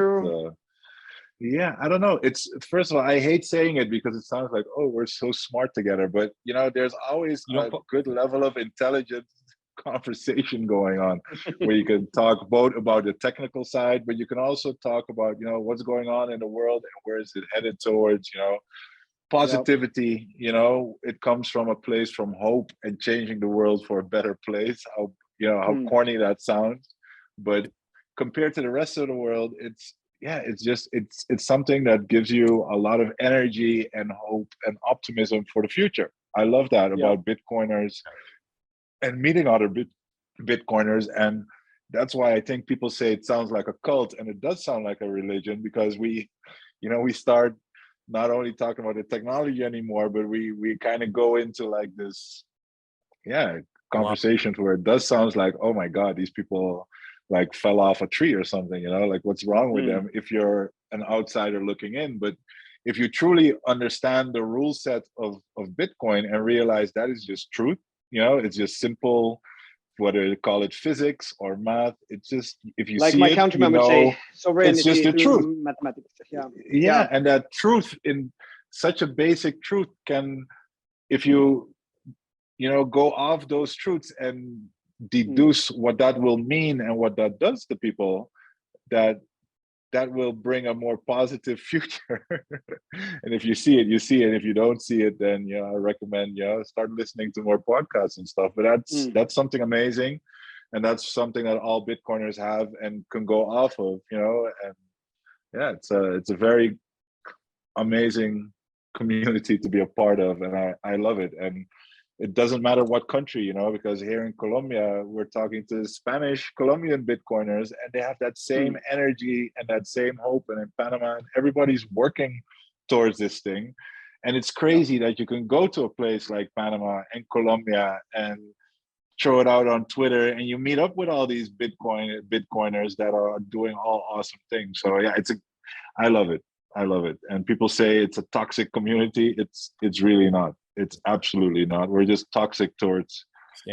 yeah, I don't know. It's, first of all, I hate saying it because it sounds like, oh, we're so smart together. But there's always a good level of intelligent conversation going on where you can talk both about the technical side, but you can also talk about, what's going on in the world and where is it headed towards, positivity. It comes from a place from hope and changing the world for a better place. How corny that sounds, but compared to the rest of the world, it's something that gives you a lot of energy and hope and optimism for the future. I love that about Bitcoiners and meeting other Bitcoiners. And that's why I think people say it sounds like a cult, and it does sound like a religion, because we start not only talking about the technology anymore, but we kind of go into like this, conversations where it does sounds like, oh my God, these people like fell off a tree or something, like what's wrong with them, if you're an outsider looking in. But if you truly understand the rule set of Bitcoin and realize that is just truth, it's just simple, whether you call it physics or math, it's just, if you like see my it, countryman would say, sovereignty it's just the truth. Mathematics. Yeah, and that truth, in such a basic truth, can, if you go off those truths and deduce what that will mean and what that does to people, that will bring a more positive future. And if you see it, you see it. If you don't see it, then I recommend start listening to more podcasts and stuff. But that's something amazing, and that's something that all Bitcoiners have and can go off of. And yeah, it's a very amazing community to be a part of, and I love it. And it doesn't matter what country, because here in Colombia, we're talking to Spanish Colombian Bitcoiners, and they have that same energy and that same hope. And in Panama, everybody's working towards this thing. And it's crazy that you can go to a place like Panama and Colombia and throw it out on Twitter, and you meet up with all these Bitcoiners that are doing all awesome things. So yeah, I love it. I love it. And people say it's a toxic community. It's really not. It's absolutely not. We're just toxic towards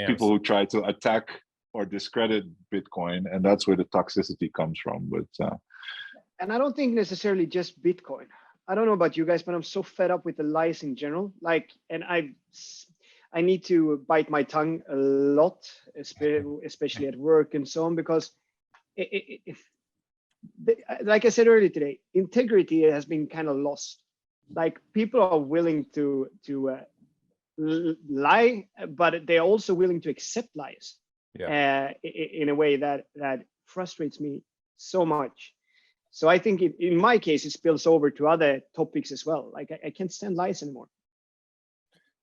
people who try to attack or discredit Bitcoin, and that's where the toxicity comes from. But and I don't think necessarily just Bitcoin. I don't know about you guys, but I'm so fed up with the lies in general. And I need to bite my tongue a lot, especially at work and so on, because like I said earlier today, integrity has been kind of lost. Like, people are willing to lie, but they're also willing to accept lies in a way that frustrates me so much. So I think in my case, it spills over to other topics as well. Like, I can't stand lies anymore.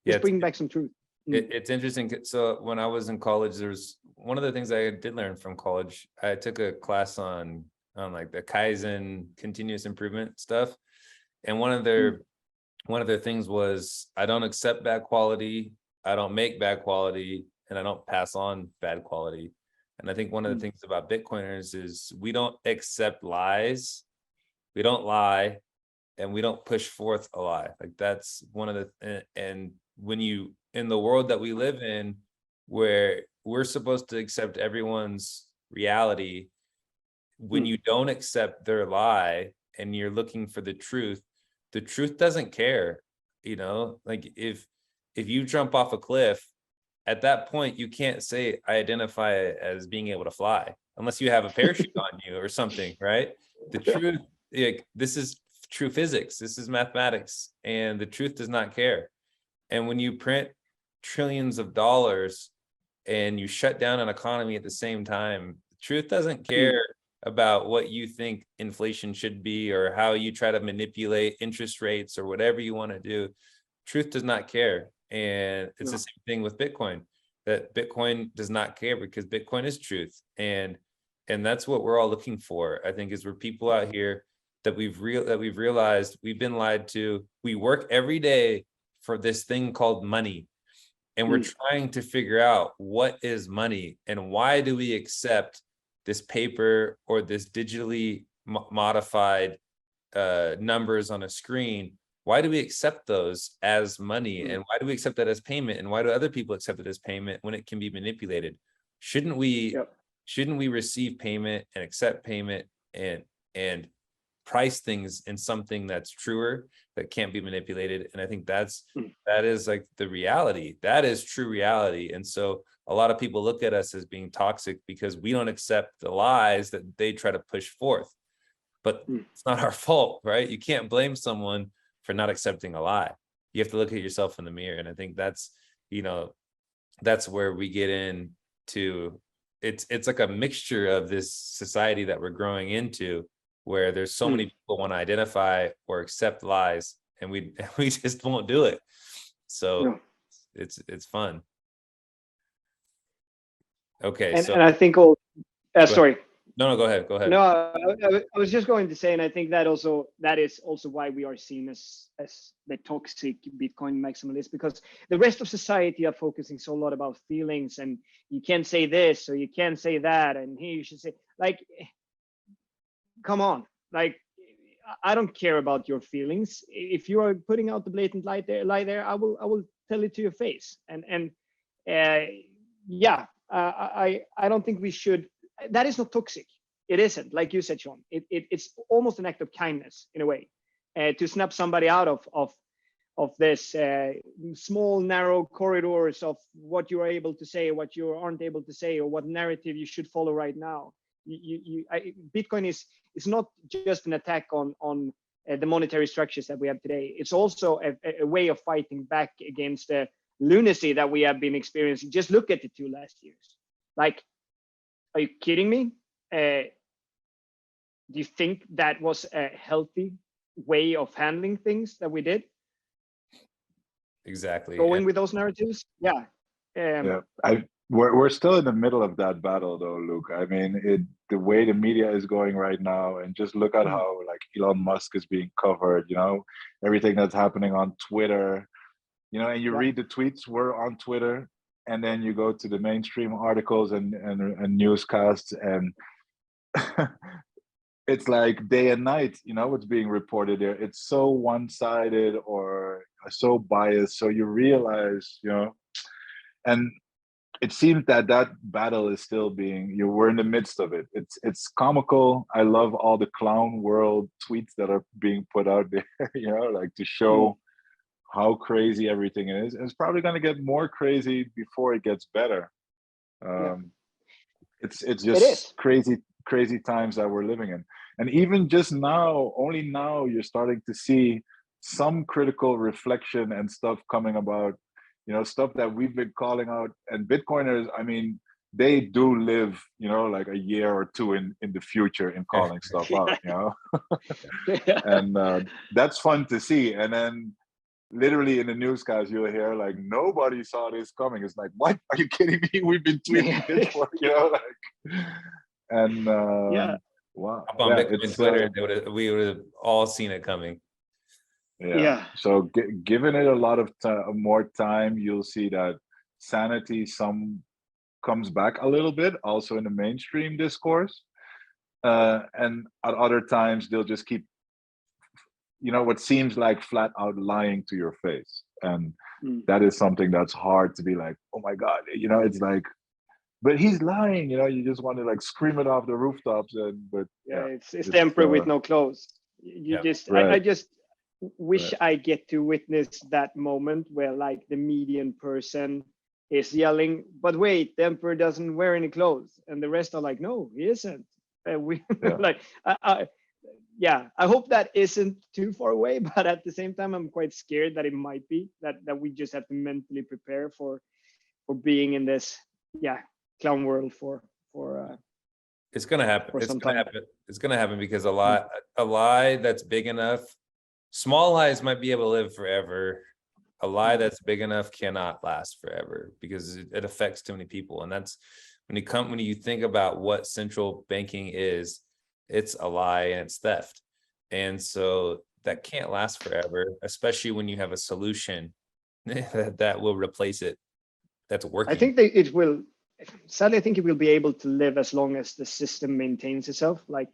Just bring back some truth. It's interesting. So when I was in college, there's one of the things I did learn from college. I took a class on like the Kaizen continuous improvement stuff. And one of their things was, I don't accept bad quality, I don't make bad quality, and I don't pass on bad quality. And I think one of the things about Bitcoiners is we don't accept lies, we don't lie, and we don't push forth a lie. Like that's one of the, and when you, in the world that we live in, where we're supposed to accept everyone's reality, when you don't accept their lie and you're looking for the truth doesn't care, you know, like if you jump off a cliff, at that point you can't say I identify as being able to fly unless you have a parachute on you or something, right? The truth, like this is true physics, this is mathematics, and the truth does not care. And when you print trillions of dollars and you shut down an economy at the same time, truth doesn't care about what you think inflation should be or how you try to manipulate interest rates or whatever you want to do. Truth does not care. And it's the same thing with Bitcoin, that Bitcoin does not care because Bitcoin is truth. And that's what we're all looking for, I think, is we're people out here that we've realized we've been lied to. We work every day for this thing called money. And we're trying to figure out what is money and why do we accept this paper or this digitally modified numbers on a screen. Why do we accept those as money? And why do we accept that as payment? And why do other people accept it as payment when it can be manipulated? Shouldn't we receive payment and accept payment and price things in something that's truer, that can't be manipulated? And I think that is like the reality. That is true reality. And so a lot of people look at us as being toxic because we don't accept the lies that they try to push forth. But it's not our fault, right? You can't blame someone for not accepting a lie. You have to look at yourself in the mirror. And I think that's, you know, that's where we get into, it's like a mixture of this society that we're growing into, where there's so many people want to identify or accept lies, and we just won't do it. So it's fun. Okay, and I think all. Sorry. No, go ahead. No, I was just going to say, and I think that is also why we are seen as the toxic Bitcoin maximalists, because the rest of society are focusing so a lot about feelings, and you can't say this or you can't say that, and here you should say, like, come on, like, I don't care about your feelings. If you are putting out the blatant lie there, I will tell it to your face. And I don't think we should. That is not toxic. It isn't, like you said, Sean. It's almost an act of kindness in a way, to snap somebody out of this small narrow corridors of what you are able to say, what you aren't able to say, or what narrative you should follow right now. Bitcoin is not just an attack on the monetary structures that we have today. It's also a way of fighting back against the lunacy that we have been experiencing. Just look at the 2 last years. Like, are you kidding me? Do you think that was a healthy way of handling things that we did? Exactly. Going with those narratives? Yeah. We're still in the middle of that battle, though, Luke. I mean, the way the media is going right now, and just look at how like Elon Musk is being covered. You know, everything that's happening on Twitter. You know, and you read the tweets. We're on Twitter, and then you go to the mainstream articles and newscasts, and it's like day and night. You know what's being reported there. It's so one-sided or so biased. So you realize, you know, and it seems that battle is still we're in the midst of it. It's comical. I love all the clown world tweets that are being put out there, you know, like to show how crazy everything is. And it's probably going to get more crazy before it gets better. It's just crazy times that we're living in. And even just now, only now, you're starting to see some critical reflection and stuff coming about, you know, stuff that we've been calling out. And Bitcoiners, I mean, they do live, you know, like a year or two in the future in calling stuff out, you know. And that's fun to see. And then literally in the newscast, you'll hear like, nobody saw this coming. It's like, what? Are you kidding me? We've been tweeting this for, you know, like, and wow. Up on Bitcoin Twitter, we would have all seen it coming. Yeah. So given it a lot of more time, you'll see that sanity comes back a little bit, also in the mainstream discourse. And at other times, they'll just keep, what seems like flat out lying to your face. And that is something that's hard to be like, oh my God, it's like, but he's lying, you just want to like scream it off the rooftops. But it's the emperor with no clothes. I just wish I get to witness that moment where like the median person is yelling, but wait, the emperor doesn't wear any clothes, and the rest are like, no, he isn't. Like, I hope that isn't too far away, but at the same time, I'm quite scared that it might be that we just have to mentally prepare for being in this clown world for it's gonna happen. For It's some gonna time. happen. It's gonna happen because a lie that's big enough, small lies might be able to live forever. A lie that's big enough cannot last forever because it affects too many people. And that's when you think about what central banking is, it's a lie and it's theft. And so that can't last forever, especially when you have a solution that will replace it. That's working. I think that it will. Sadly, I think it will be able to live as long as the system maintains itself. Like,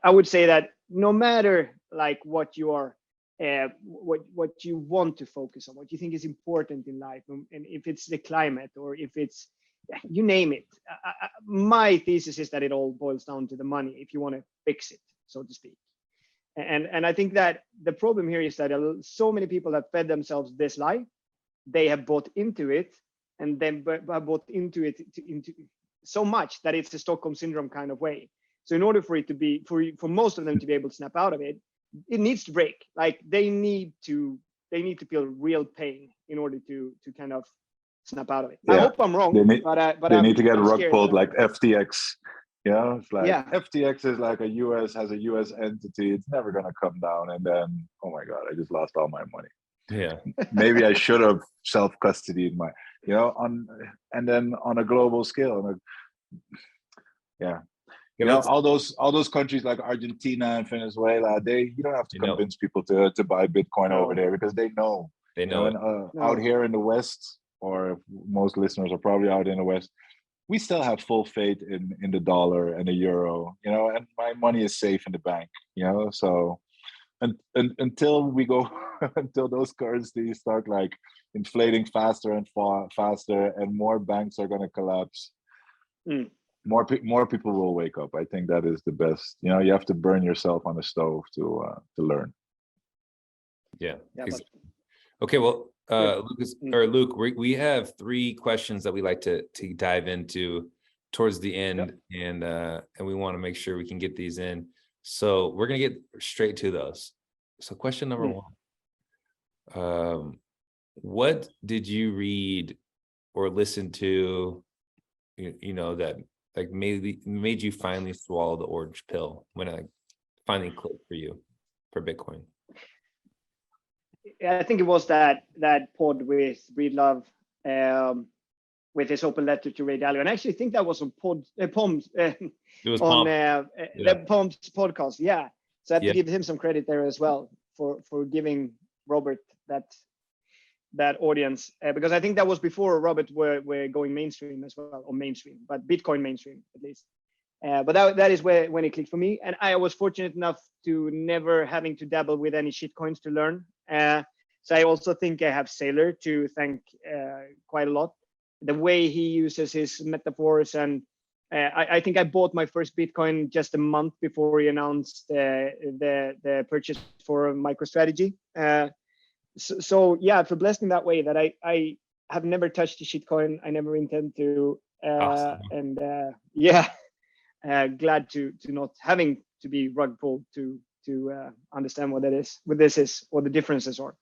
I would say that no matter like what you are, what you want to focus on, what you think is important in life, and if it's the climate or if it's, you name it. My thesis is that it all boils down to the money if you want to fix it, so to speak. And I think that the problem here is that so many people have fed themselves this lie. They have bought into it, and then bought into it into so much that it's a Stockholm syndrome kind of way. So in order for it to be, for most of them to be able to snap out of it, it needs to break. Like they need to feel real pain in order to kind of snap out of it. I hope I'm wrong, but they need to get rug pulled like I'm FTX. It's like FTX is like has a US entity. It's never gonna come down. And then, oh my God, I just lost all my money. Yeah. Maybe I should have self-custodied my, and then on a global scale. All those countries like Argentina and Venezuela, you don't have to convince people to buy Bitcoin over there because they know. Out here in the West, or most listeners are probably out in the West, we still have full faith in the dollar and the euro, and my money is safe in the bank, so. And until we go, until those currencies start like inflating faster and faster, and more banks are going to collapse, more people will wake up. I think that is the best. You have to burn yourself on the stove to learn. Yeah. Okay. Well, Lucas or Luke, we have 3 questions that we like to dive into towards the end, and we want to make sure we can get these in. So we're going to get straight to those. So question number 1, what did you read or listen to, that like made you finally swallow the orange pill when it finally clicked for you for Bitcoin? I think it was that pod with Breedlove, with his open letter to Ray Dalio, and I actually think that was on Pom's. It was on the Pom's podcast. Yeah, so I have to give him some credit there as well for giving Robert that audience, because I think that was before Robert were going mainstream as well, or mainstream, but Bitcoin mainstream at least. But that is when it clicked for me, and I was fortunate enough to never having to dabble with any shitcoins to learn. So I also think I have Saylor to thank quite a lot. The way he uses his metaphors, and I think I bought my first Bitcoin just a month before he announced the purchase for MicroStrategy. So yeah, I feel blessed in that way that I have never touched a shitcoin. I never intend to, awesome. And glad to not having to be rug pulled to understand what this is, what the differences are.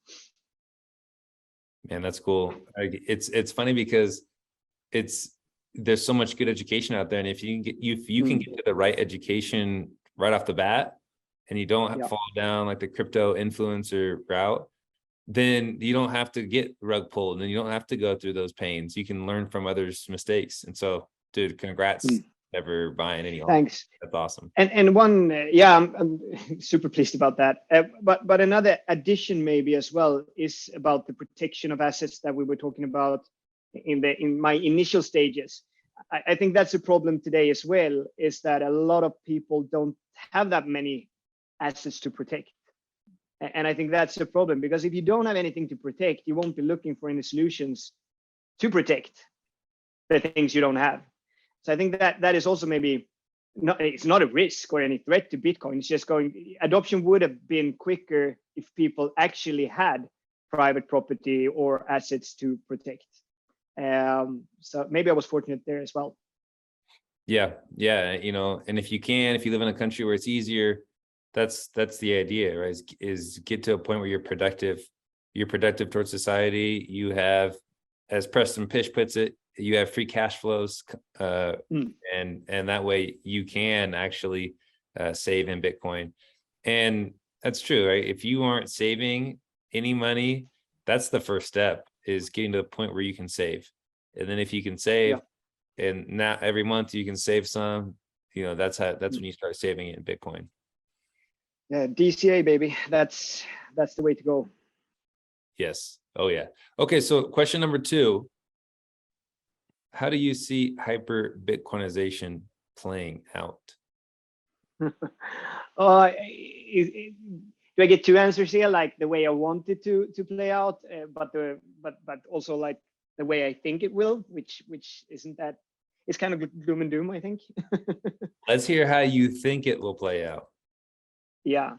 Man, that's cool. It's funny because there's so much good education out there, and if you can get to the right education right off the bat, and you don't fall down like the crypto influencer route, then you don't have to get rug pulled, and you don't have to go through those pains. You can learn from others' mistakes. And so, dude, congrats never buying any. Thanks. That's awesome. And one, yeah, I'm super pleased about that. But another addition maybe as well is about the protection of assets that we were talking about in my initial stages. I think that's a problem today as well, is that a lot of people don't have that many assets to protect. And I think that's a problem, because if you don't have anything to protect, you won't be looking for any solutions to protect the things you don't have. So I think that is also maybe it's not a risk or any threat to Bitcoin. It's just adoption would have been quicker if people actually had private property or assets to protect. So maybe I was fortunate there as well. Yeah, and if you live in a country where it's easier, that's the idea, right? Is get to a point where you're productive towards society. You have, as Preston Pish puts it, you have free cash flows, and that way you can actually save in Bitcoin. And that's true, right? If you aren't saving any money, that's the first step, is getting to the point where you can save. And then if you can save, and now every month you can save some, that's when you start saving it in Bitcoin. Yeah, DCA, baby. That's the way to go. Yes. Oh yeah. Okay, so question number 2. How do you see hyper Bitcoinization playing out? Do I get 2 answers here, like the way I want it to play out, but also like the way I think it will, which isn't that, it's kind of gloom and doom, I think. Let's hear how you think it will play out. Yeah.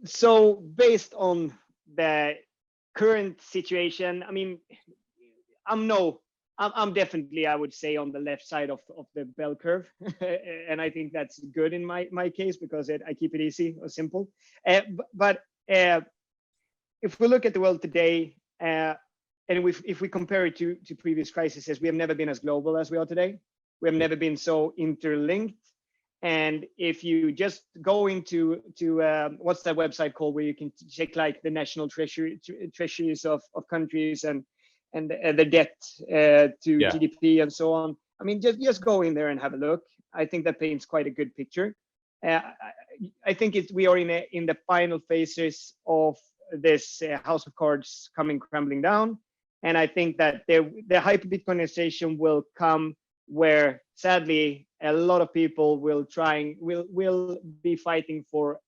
So based on the current situation, I mean, I'm definitely, I would say, on the left side of the bell curve. And I think that's good in my case, because I keep it easy or simple. But if we look at the world today, and if we compare it to previous crises, we have never been as global as we are today. We have never been so interlinked. And if you just go into what's that website called, where you can check like the national treasuries of countries and the debt to GDP and so on. I mean, just go in there and have a look. I think that paints quite a good picture. I think we are in the final phases of this house of cards coming crumbling down, and I think that the hyper Bitcoinization will come where, sadly, a lot of people will be fighting for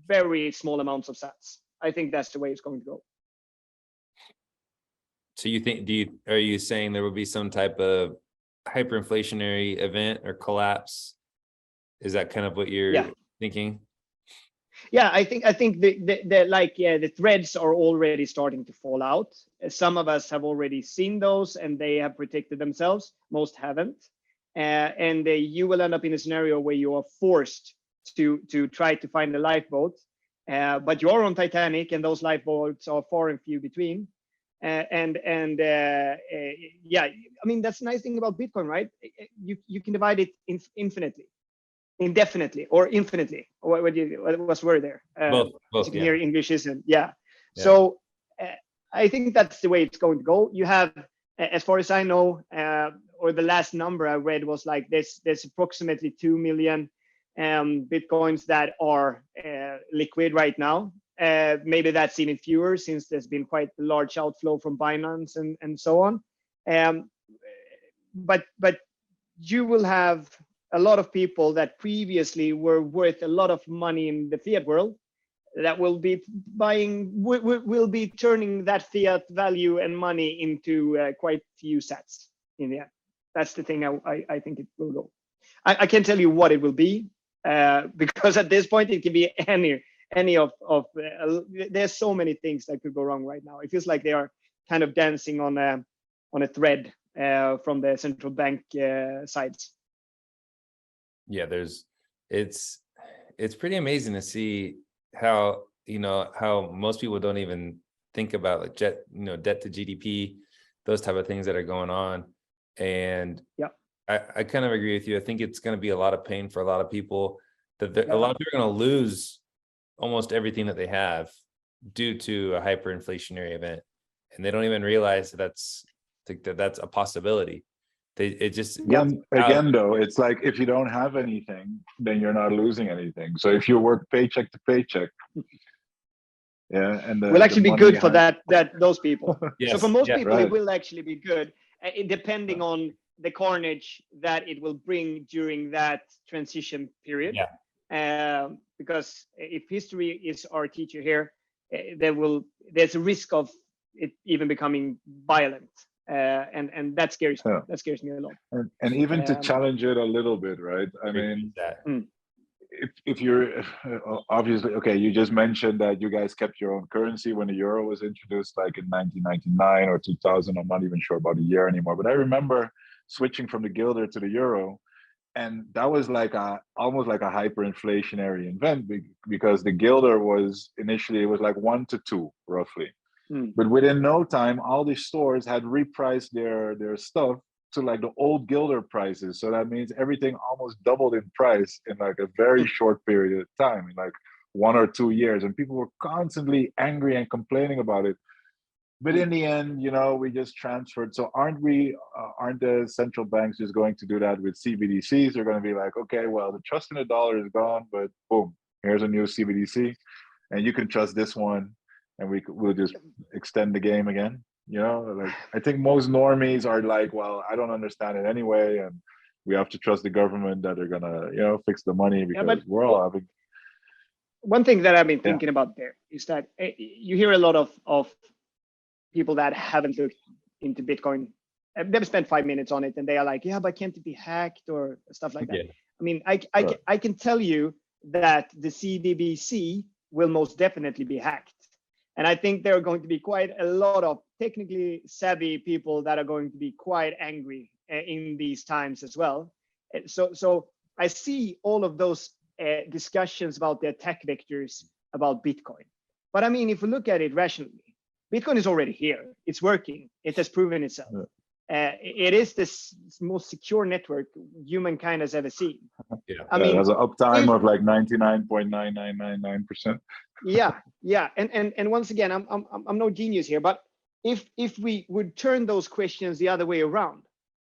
very small amounts of sats. I think that's the way it's going to go. So are you saying there will be some type of hyperinflationary event or collapse? Is that kind of what you're thinking? Yeah, I think the threads are already starting to fall out. Some of us have already seen those, and they have protected themselves. Most haven't, and you will end up in a scenario where you are forced to try to find a lifeboat, but you're on Titanic, and those lifeboats are far and few between. Yeah, I mean, that's the nice thing about Bitcoin, right? You can divide it indefinitely, or infinitely. What's word there? Both. You can hear English isn't. Yeah. So I think that's the way it's going to go. You have, as far as I know, or the last number I read was like there's approximately 2 million Bitcoins that are liquid right now. Maybe that's even fewer, since there's been quite a large outflow from Binance and so on. But you will have a lot of people that previously were worth a lot of money in the fiat world that will be will be turning that fiat value and money into quite few sats in the end. That's the thing I think it will go. I can't tell you what it will be, because at this point it can be any of there's so many things that could go wrong right now. It feels like they are kind of dancing on a thread from the central bank sides. Yeah, it's pretty amazing to see how most people don't even think about like debt to GDP, those type of things that are going on. And I kind of agree with you. I think it's going to be a lot of pain for a lot of people. A lot of people are going to lose almost everything that they have due to a hyperinflationary event, and they don't even realize that's a possibility. it just Again, though, it's like if you don't have anything, then you're not losing anything. So if you work paycheck to paycheck, yeah, and will actually be good for those people. Yes, So for most people, right. it will actually be good, depending on the carnage that it will bring during that transition period. Because if history is our teacher here, there's a risk of it even becoming violent, and that scares me. That scares me a lot. And even to challenge it a little bit, right? I mean, if you're obviously, okay, you just mentioned that you guys kept your own currency when the euro was introduced, like in 1999 or 2000. I'm not even sure about the year anymore, but I remember switching from the guilder to the euro, and that was like almost like a hyperinflationary event, because the guilder was initially, it was like 1 to 2 roughly, but within no time all these stores had repriced their stuff to like the old guilder prices. So that means everything almost doubled in price in like a very short period of time, in like 1 or 2 years, and people were constantly angry and complaining about it. But in the end, we just transferred. So aren't the central banks just going to do that with CBDCs? They're going to be like, okay, well, the trust in the dollar is gone, but boom, here's a new CBDC, and you can trust this one, and we'll just extend the game again. Like, I think most normies are like, well, I don't understand it anyway, and we have to trust the government that they're gonna, fix the money, because we're all having. One thing that I've been thinking about there is that you hear a lot of people that haven't looked into Bitcoin. They've spent 5 minutes on it, and they are like, yeah, but can't it be hacked or stuff like that? I mean, I can tell you that the CBDC will most definitely be hacked. And I think there are going to be quite a lot of technically savvy people that are going to be quite angry in these times as well. So I see all of those discussions about the attack vectors about Bitcoin. But I mean, if we look at it rationally, Bitcoin is already here. It's working. It has proven itself. It is the most secure network humankind has ever seen. I mean, it has an uptime of like 99.9999%. Yeah. And once again, I'm no genius here, but if we would turn those questions the other way around,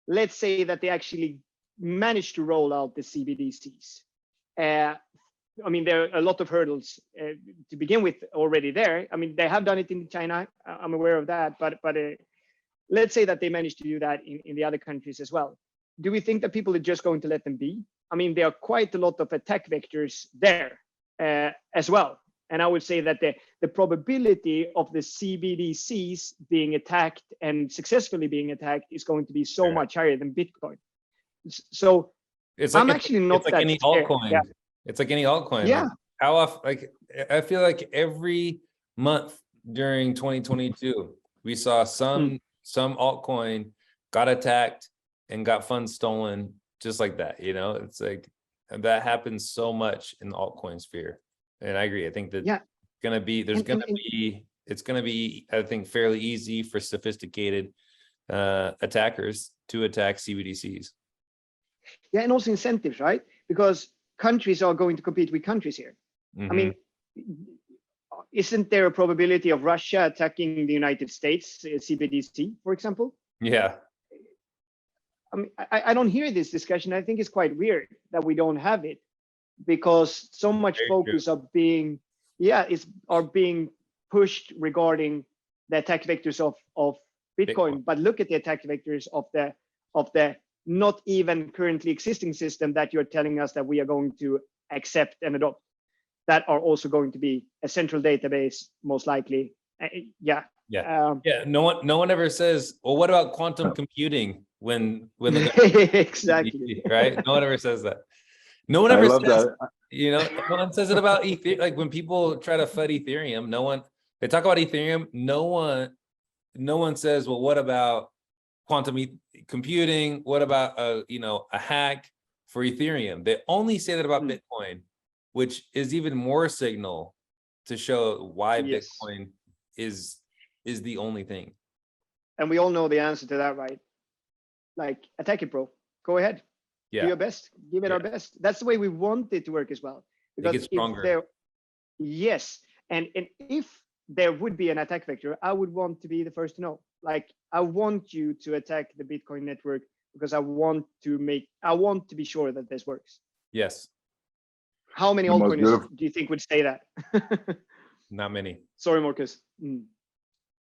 let's say that they actually managed to roll out the CBDCs. I mean, there are a lot of hurdles to begin with already there. I mean, they have done it in China. I'm aware of that, but let's say that they managed to do that in the other countries as well. Do we think that people are just going to let them be? I mean, there are quite a lot of attack vectors there as well. And I would say that the probability of the CBDCs being attacked and successfully being attacked is going to be so much higher than Bitcoin. So I'm actually not that any altcoin. It's like any altcoin. Yeah. Like how often? Like I feel like every month during 2022, we saw some altcoin got attacked and got funds stolen just like that. It's like that happens so much in the altcoin sphere. And I agree. I think that it's gonna be, I think, fairly easy for sophisticated attackers to attack CBDCs. Yeah, and also incentives, right? Because countries are going to compete with countries here. I mean, isn't there a probability of Russia attacking the United States CBDC, for example? Yeah. I mean, I don't hear this discussion. I think it's quite weird that we don't have it, because so much focus are being pushed regarding the attack vectors of Bitcoin. But look at the attack vectors of the not even currently existing system that you're telling us that we are going to accept and adopt, that are also going to be a central database, most likely. No one ever says, well, what about quantum computing when the exactly, right? No one ever says that. No one ever says that. No one says it about Ethereum. Like when people try to fight Ethereum, they talk about Ethereum, no one says, well, what about quantum computing? What about a hack for Ethereum? They only say that about Bitcoin, which is even more signal to show why Bitcoin is the only thing. And we all know the answer to that, right? Like, attack it, bro. Go ahead. Do your best. Give it our best. That's the way we want it to work as well. Because it gets stronger. And if there would be an attack vector, I would want to be the first to know. Like, I want you to attack the Bitcoin network because I want to be sure that this works. Yes, How many The most altcoins beautiful- do you think would say that? not many. Sorry, Marcus.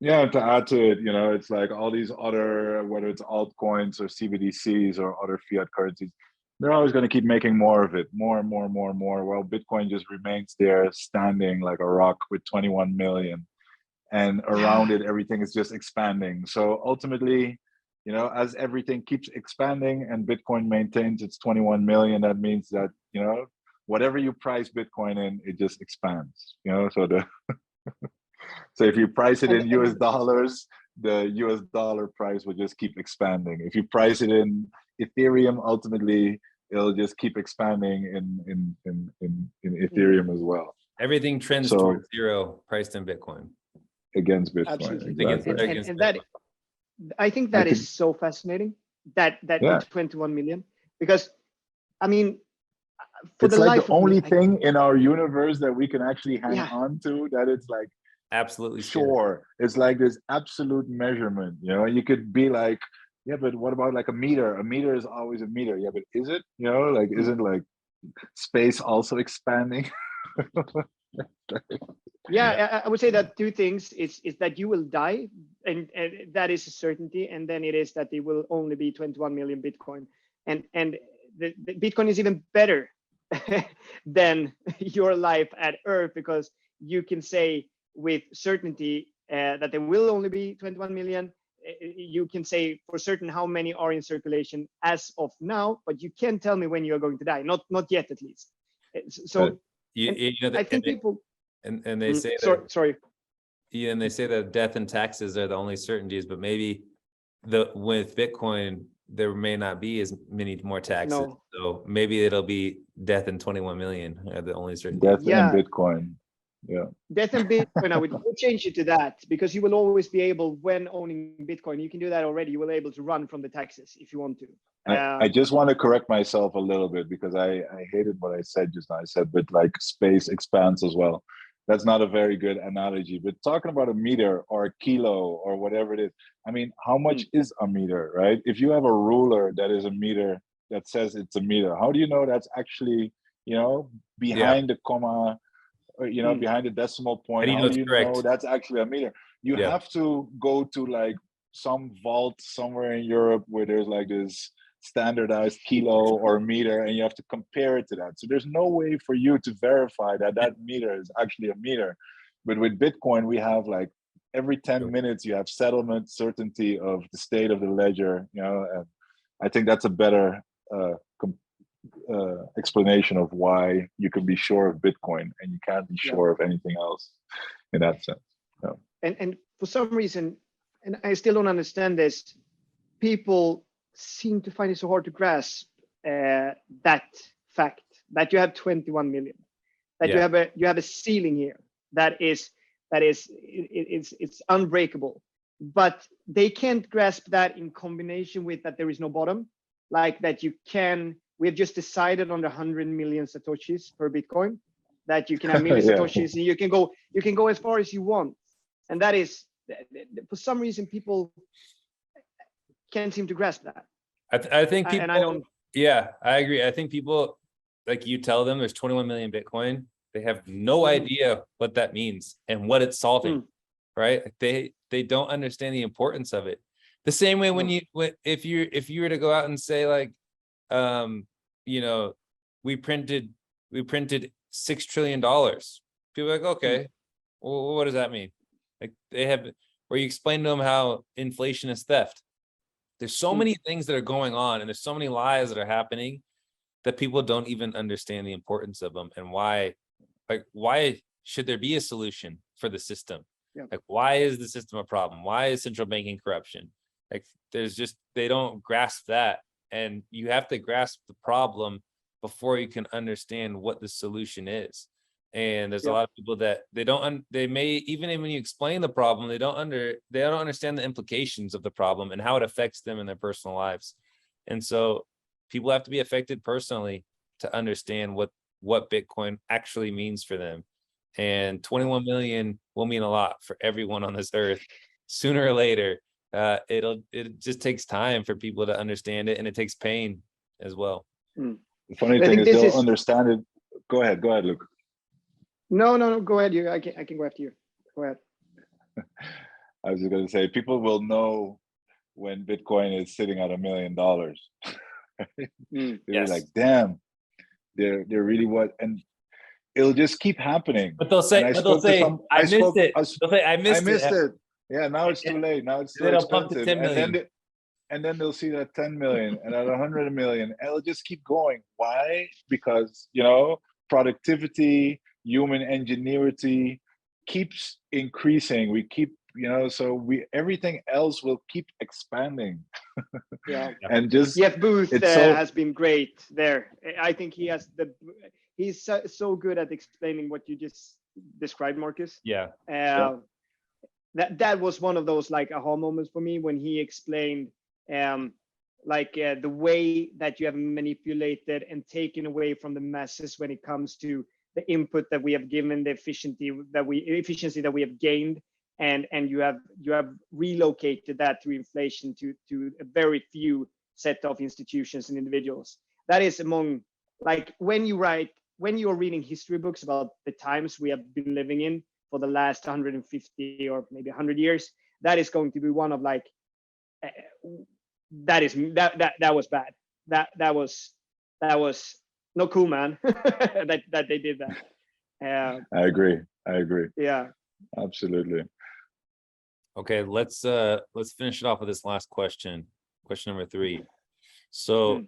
Yeah, to add to it, it's like all these other, whether it's altcoins or CBDCs or other fiat currencies, they're always going to keep making more of it, more and more and more and more. While Bitcoin just remains there standing like a rock with 21 million. And around it, everything is just expanding. So ultimately, as everything keeps expanding and Bitcoin maintains its 21 million, that means that, whatever you price Bitcoin in, it just expands, so so if you price it in US dollars, the US dollar price will just keep expanding. If you price it in Ethereum, ultimately it'll just keep expanding in Ethereum as well. Everything trends So- towards zero priced in Bitcoin. Against Bitcoin. Absolutely. Exactly. And that, I think that is so fascinating, that Yeah. 21 million, because I mean, for It's the like life the of me, only thing in our universe that we can actually hang Yeah. on to, that it's like, Absolutely scary. sure, it's like this absolute measurement. You could be like, yeah, but what about like a meter? A meter is always a meter. Yeah, but is it? Like, isn't like space also expanding? yeah, I would say that two things is that you will die, and that is a certainty, and then it is that it will only be 21 million Bitcoin, and the Bitcoin is even better than your life at Earth, because you can say with certainty that there will only be 21 million. You can say for certain how many are in circulation as of now, but you can't tell me when you are going to die. Not yet, at least. So I think people. And they say Sorry. Yeah, and they say that death and taxes are the only certainties, but maybe with Bitcoin there may not be as many more taxes. No. So maybe it'll be death and 21 million are the only certainties. Death Yeah. and Bitcoin. Yeah. Death and Bitcoin, I would change it to that, because you will always be able, when owning Bitcoin, you can do that already. You will be able to run from the taxes if you want to. I just want to correct myself a little bit, because I hated what I said just now. I said, but like space expands as well. That's not a very good analogy, but talking about a meter or a kilo or whatever it is, I mean, how much is a meter, right? If you have a ruler that is a meter, that says it's a meter, how do you know that's actually, behind the comma, or, behind the decimal point? How do you know that's actually a meter? You have to go to like some vault somewhere in Europe where there's like this standardized kilo or meter, and you have to compare it to that. So there's no way for you to verify that that meter is actually a meter. But with Bitcoin, we have like every 10 minutes you have settlement certainty of the state of the ledger, and I think that's a better explanation of why you can be sure of Bitcoin and you can't be sure of anything else in that sense. And for some reason, and I still don't understand this, people seem to find it so hard to grasp that fact that you have 21 million, that you have a ceiling here that is it's unbreakable, but they can't grasp that in combination with that there is no bottom, like that we have just decided on the 100 million satoshis per Bitcoin, that you can have million satoshis, and you can go as far as you want, and that is, for some reason, people can't seem to grasp that. I think people, and I don't. Yeah, I agree. I think people, like, you tell them there's 21 million Bitcoin, they have no idea what that means and what it's solving, right? Like they don't understand the importance of it. The same way if you were to go out and say like, we printed $6 trillion. People are like, okay, well, what does that mean? Like where you explain to them how inflation is theft. There's so many things that are going on, and there's so many lies that are happening that people don't even understand the importance of them, and why should there be a solution for the system? Like, why is the system a problem? Why is central banking corruption? Like, they don't grasp that, and you have to grasp the problem before you can understand what the solution is. And there's a lot of people that they may, even when you explain the problem, they don't understand the implications of the problem and how it affects them in their personal lives. And so people have to be affected personally to understand what Bitcoin actually means for them. And 21 million will mean a lot for everyone on this earth sooner or later. it just takes time for people to understand it, and it takes pain as well. The funny I thing think is this they'll is- understand it. Go ahead, Luke. No, go ahead. I can go after you. Go ahead. I was just gonna say people will know when Bitcoin is sitting at $1 million. They're Yes. like, damn, they're really what, and it'll just keep happening. But they'll say, And I missed it. They'll say, I I missed missed it. it. Yeah, now it's too late. Now it's too Then it'll pump to expensive. 10 million. And then they'll see that 10 million and at 100 million, and it'll just keep going. Why? Because, you know, productivity, human ingenuity keeps increasing. We keep, you know, so everything else will keep expanding. Yeah. And just Jeff Booth it's so has been great there. I think he's so good at explaining what you just described, Marcus. Yeah. That was one of those like aha moments for me when he explained the way that you have manipulated and taken away from the masses when it comes to the input that we have given, the efficiency that we have gained, and you have relocated that through inflation to a very few set of institutions and individuals. That is among, like, when you're reading history books about the times we have been living in for the last 150 or maybe 100 years, that is going to be one of like that was bad. That was not cool, man. that they did that. I agree. Yeah, Absolutely. Okay, let's finish it off with this last question. Question number 3. So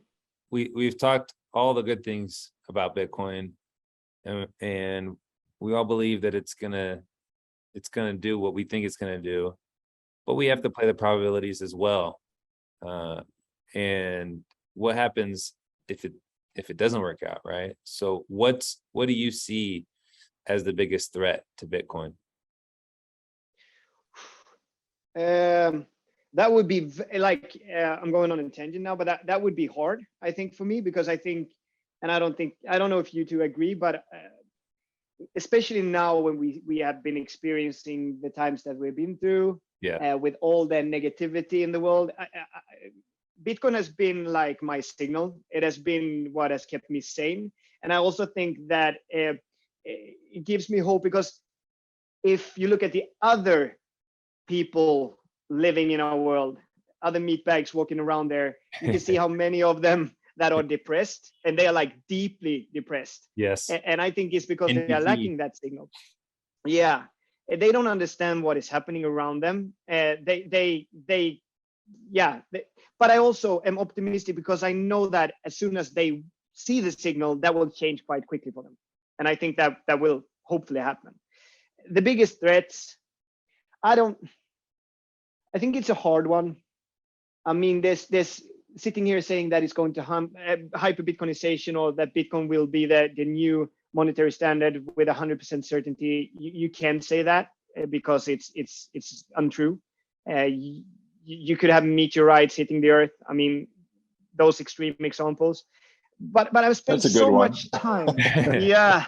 we've talked all the good things about Bitcoin, and we all believe that it's gonna do what we think it's gonna do, but we have to play the probabilities as well. And what happens if it doesn't work out, right? So what do you see as the biggest threat to Bitcoin? That would be I'm going on a tangent now, but that would be hard, I think, for me, because I think, and I don't know if you two agree, but especially now when we have been experiencing the times that we've been through, with all the negativity in the world, Bitcoin has been like my signal. It has been what has kept me sane, and I also think that it gives me hope, because if you look at the other people living in our world, other meatbags walking around there, you can see how many of them that are depressed, and they are like deeply depressed. Yes. And I think it's because they are NPT. lacking that signal. Yeah, they don't understand what is happening around them. But I also am optimistic, because I know that as soon as they see the signal, that will change quite quickly for them. And I think that will hopefully happen. The biggest threats, I think it's a hard one. I mean, there's sitting here saying that it's going to hyper Bitcoinization, or that Bitcoin will be the new monetary standard with 100% certainty. You can't say that, because it's untrue. You could have meteorites hitting the earth. I mean, those extreme examples. But I've spent so much time. Yeah.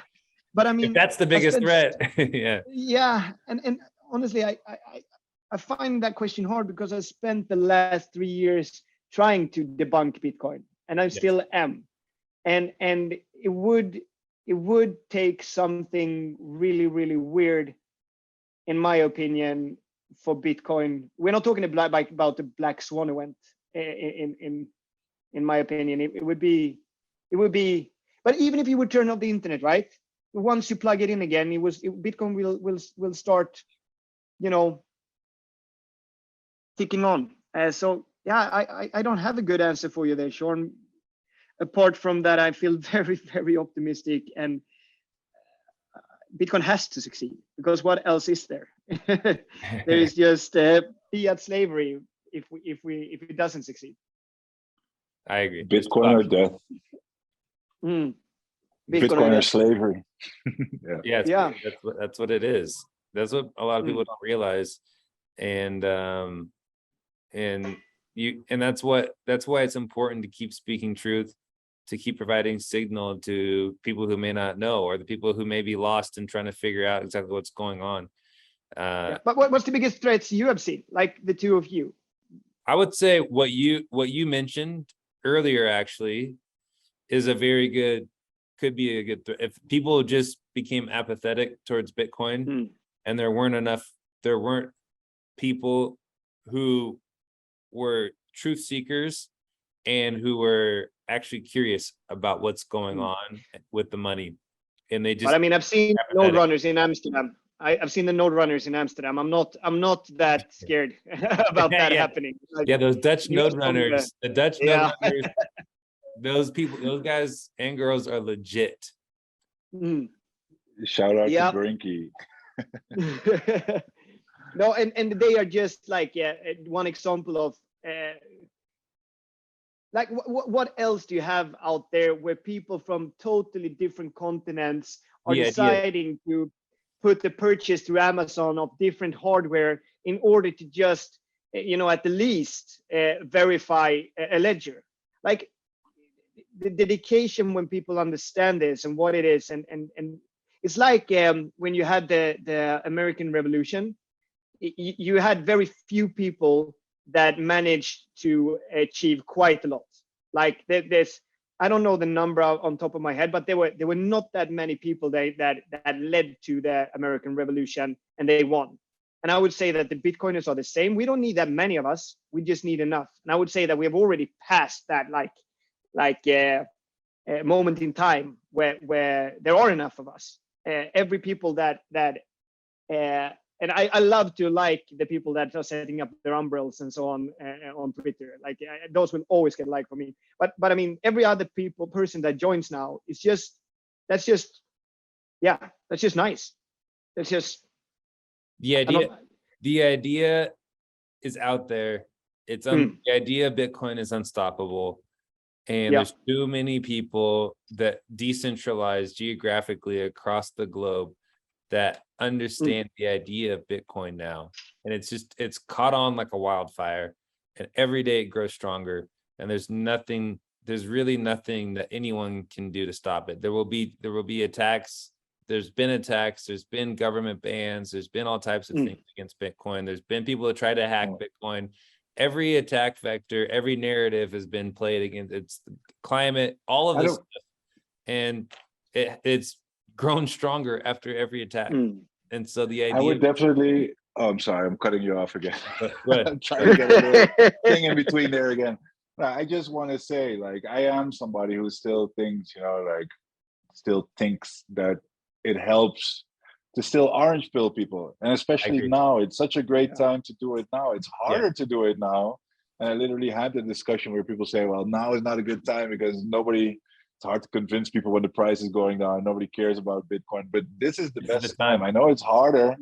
But I mean, if that's the biggest threat. Yeah. Yeah. And honestly, I find that question hard, because I spent the last 3 years trying to debunk Bitcoin, and I still am. And it would take something really, really weird, in my opinion, for Bitcoin. We're not talking about the Black Swan event. In my opinion, it would be. But even if you would turn off the internet, right? Once you plug it in again, Bitcoin will start, ticking on. So yeah, I don't have a good answer for you there, Sean. Apart from that, I feel very, very optimistic, and Bitcoin has to succeed, because what else is there? There is just fiat slavery if it doesn't succeed. I agree. Bitcoin or death. Bitcoin or slavery. Yeah. That's what it is. That's what a lot of people don't realize, and that's why it's important to keep speaking truth, to keep providing signal to people who may not know, or the people who may be lost and trying to figure out exactly what's going on. But what's the biggest threats you have seen, like the two of you? I would say what you mentioned earlier actually is a very good, could be a good if people just became apathetic towards Bitcoin and there weren't people who were truth seekers and who were actually curious about what's going on with the money. And they just, but I mean, I've seen node runners in Amsterdam. I've seen the node runners in Amsterdam. I'm not that scared about that happening. Like, yeah, those Dutch node runners, the Dutch node runners, those people, those guys and girls are legit. Shout out to Brinky. No, and they are just like one example of like what else do you have out there where people from totally different continents are deciding to put the purchase through Amazon of different hardware in order to just, at the least verify a ledger. Like the dedication when people understand this and what it is, and it's like when you had the American Revolution, you had very few people that managed to achieve quite a lot. Like there's, I don't know the number on top of my head, but there were not that many people that led to the American Revolution and they won. And I would say that the Bitcoiners are the same. We don't need that many of us. We just need enough. And I would say that we have already passed that moment in time where there are enough of us. Every people that and I love to like the people that are setting up their umbrellas and so on Twitter. Like those will always get like for me. But I mean, every other person that joins now is that's just nice. That's just the idea is out there. It's the idea of Bitcoin is unstoppable. And there's too many people that decentralized geographically across the globe that understand the idea of Bitcoin now. And it's caught on like a wildfire, and every day it grows stronger. And there's really nothing that anyone can do to stop it. There will be attacks. There's been attacks, there's been government bans, there's been all types of things against Bitcoin. There's been people that try to hack Bitcoin. Every attack vector, every narrative has been played against. It's climate, all of this stuff. And it's grown stronger after every attack. And so the idea, I would definitely, I'm sorry, I'm cutting you off again. I'm trying to get a little thing in between there again. No, I just want to say, like, I am somebody who still thinks, that it helps to still orange pill people. And especially now, it's such a great time to do it now. It's harder to do it now. And I literally had the discussion where people say, well, now is not a good time because it's hard to convince people when the price is going down. Nobody cares about Bitcoin, but this is the best time. I know it's harder,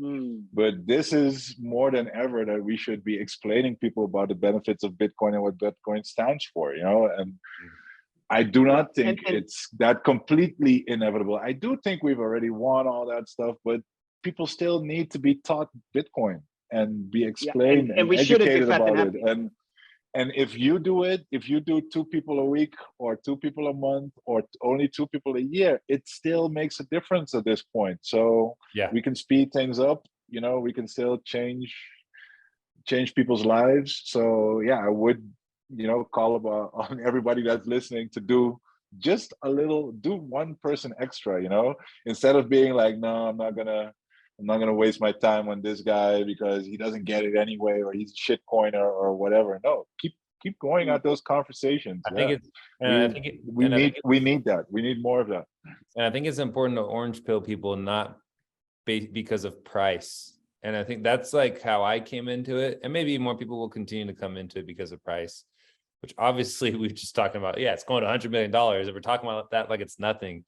but this is more than ever that we should be explaining people about the benefits of Bitcoin and what Bitcoin stands for, and I do not think it's that completely inevitable. I do think we've already won all that stuff, but people still need to be taught Bitcoin and be explained and we educated about it. And if you do 2 people a week or 2 people a month or only 2 people a year, it still makes a difference at this point. So we can speed things up, we can still change people's lives. So I would, call on everybody that's listening to do just a little, do one person extra, instead of being like, no, I'm not gonna waste my time on this guy because he doesn't get it anyway, or he's a shitcoiner or whatever. No, keep going at those conversations. We need that. We need more of that. And I think it's important to orange pill people not because of price. And I think that's like how I came into it. And maybe more people will continue to come into it because of price, which obviously we're just talking about. Yeah, it's going to $100 million. And we're talking about that like it's nothing.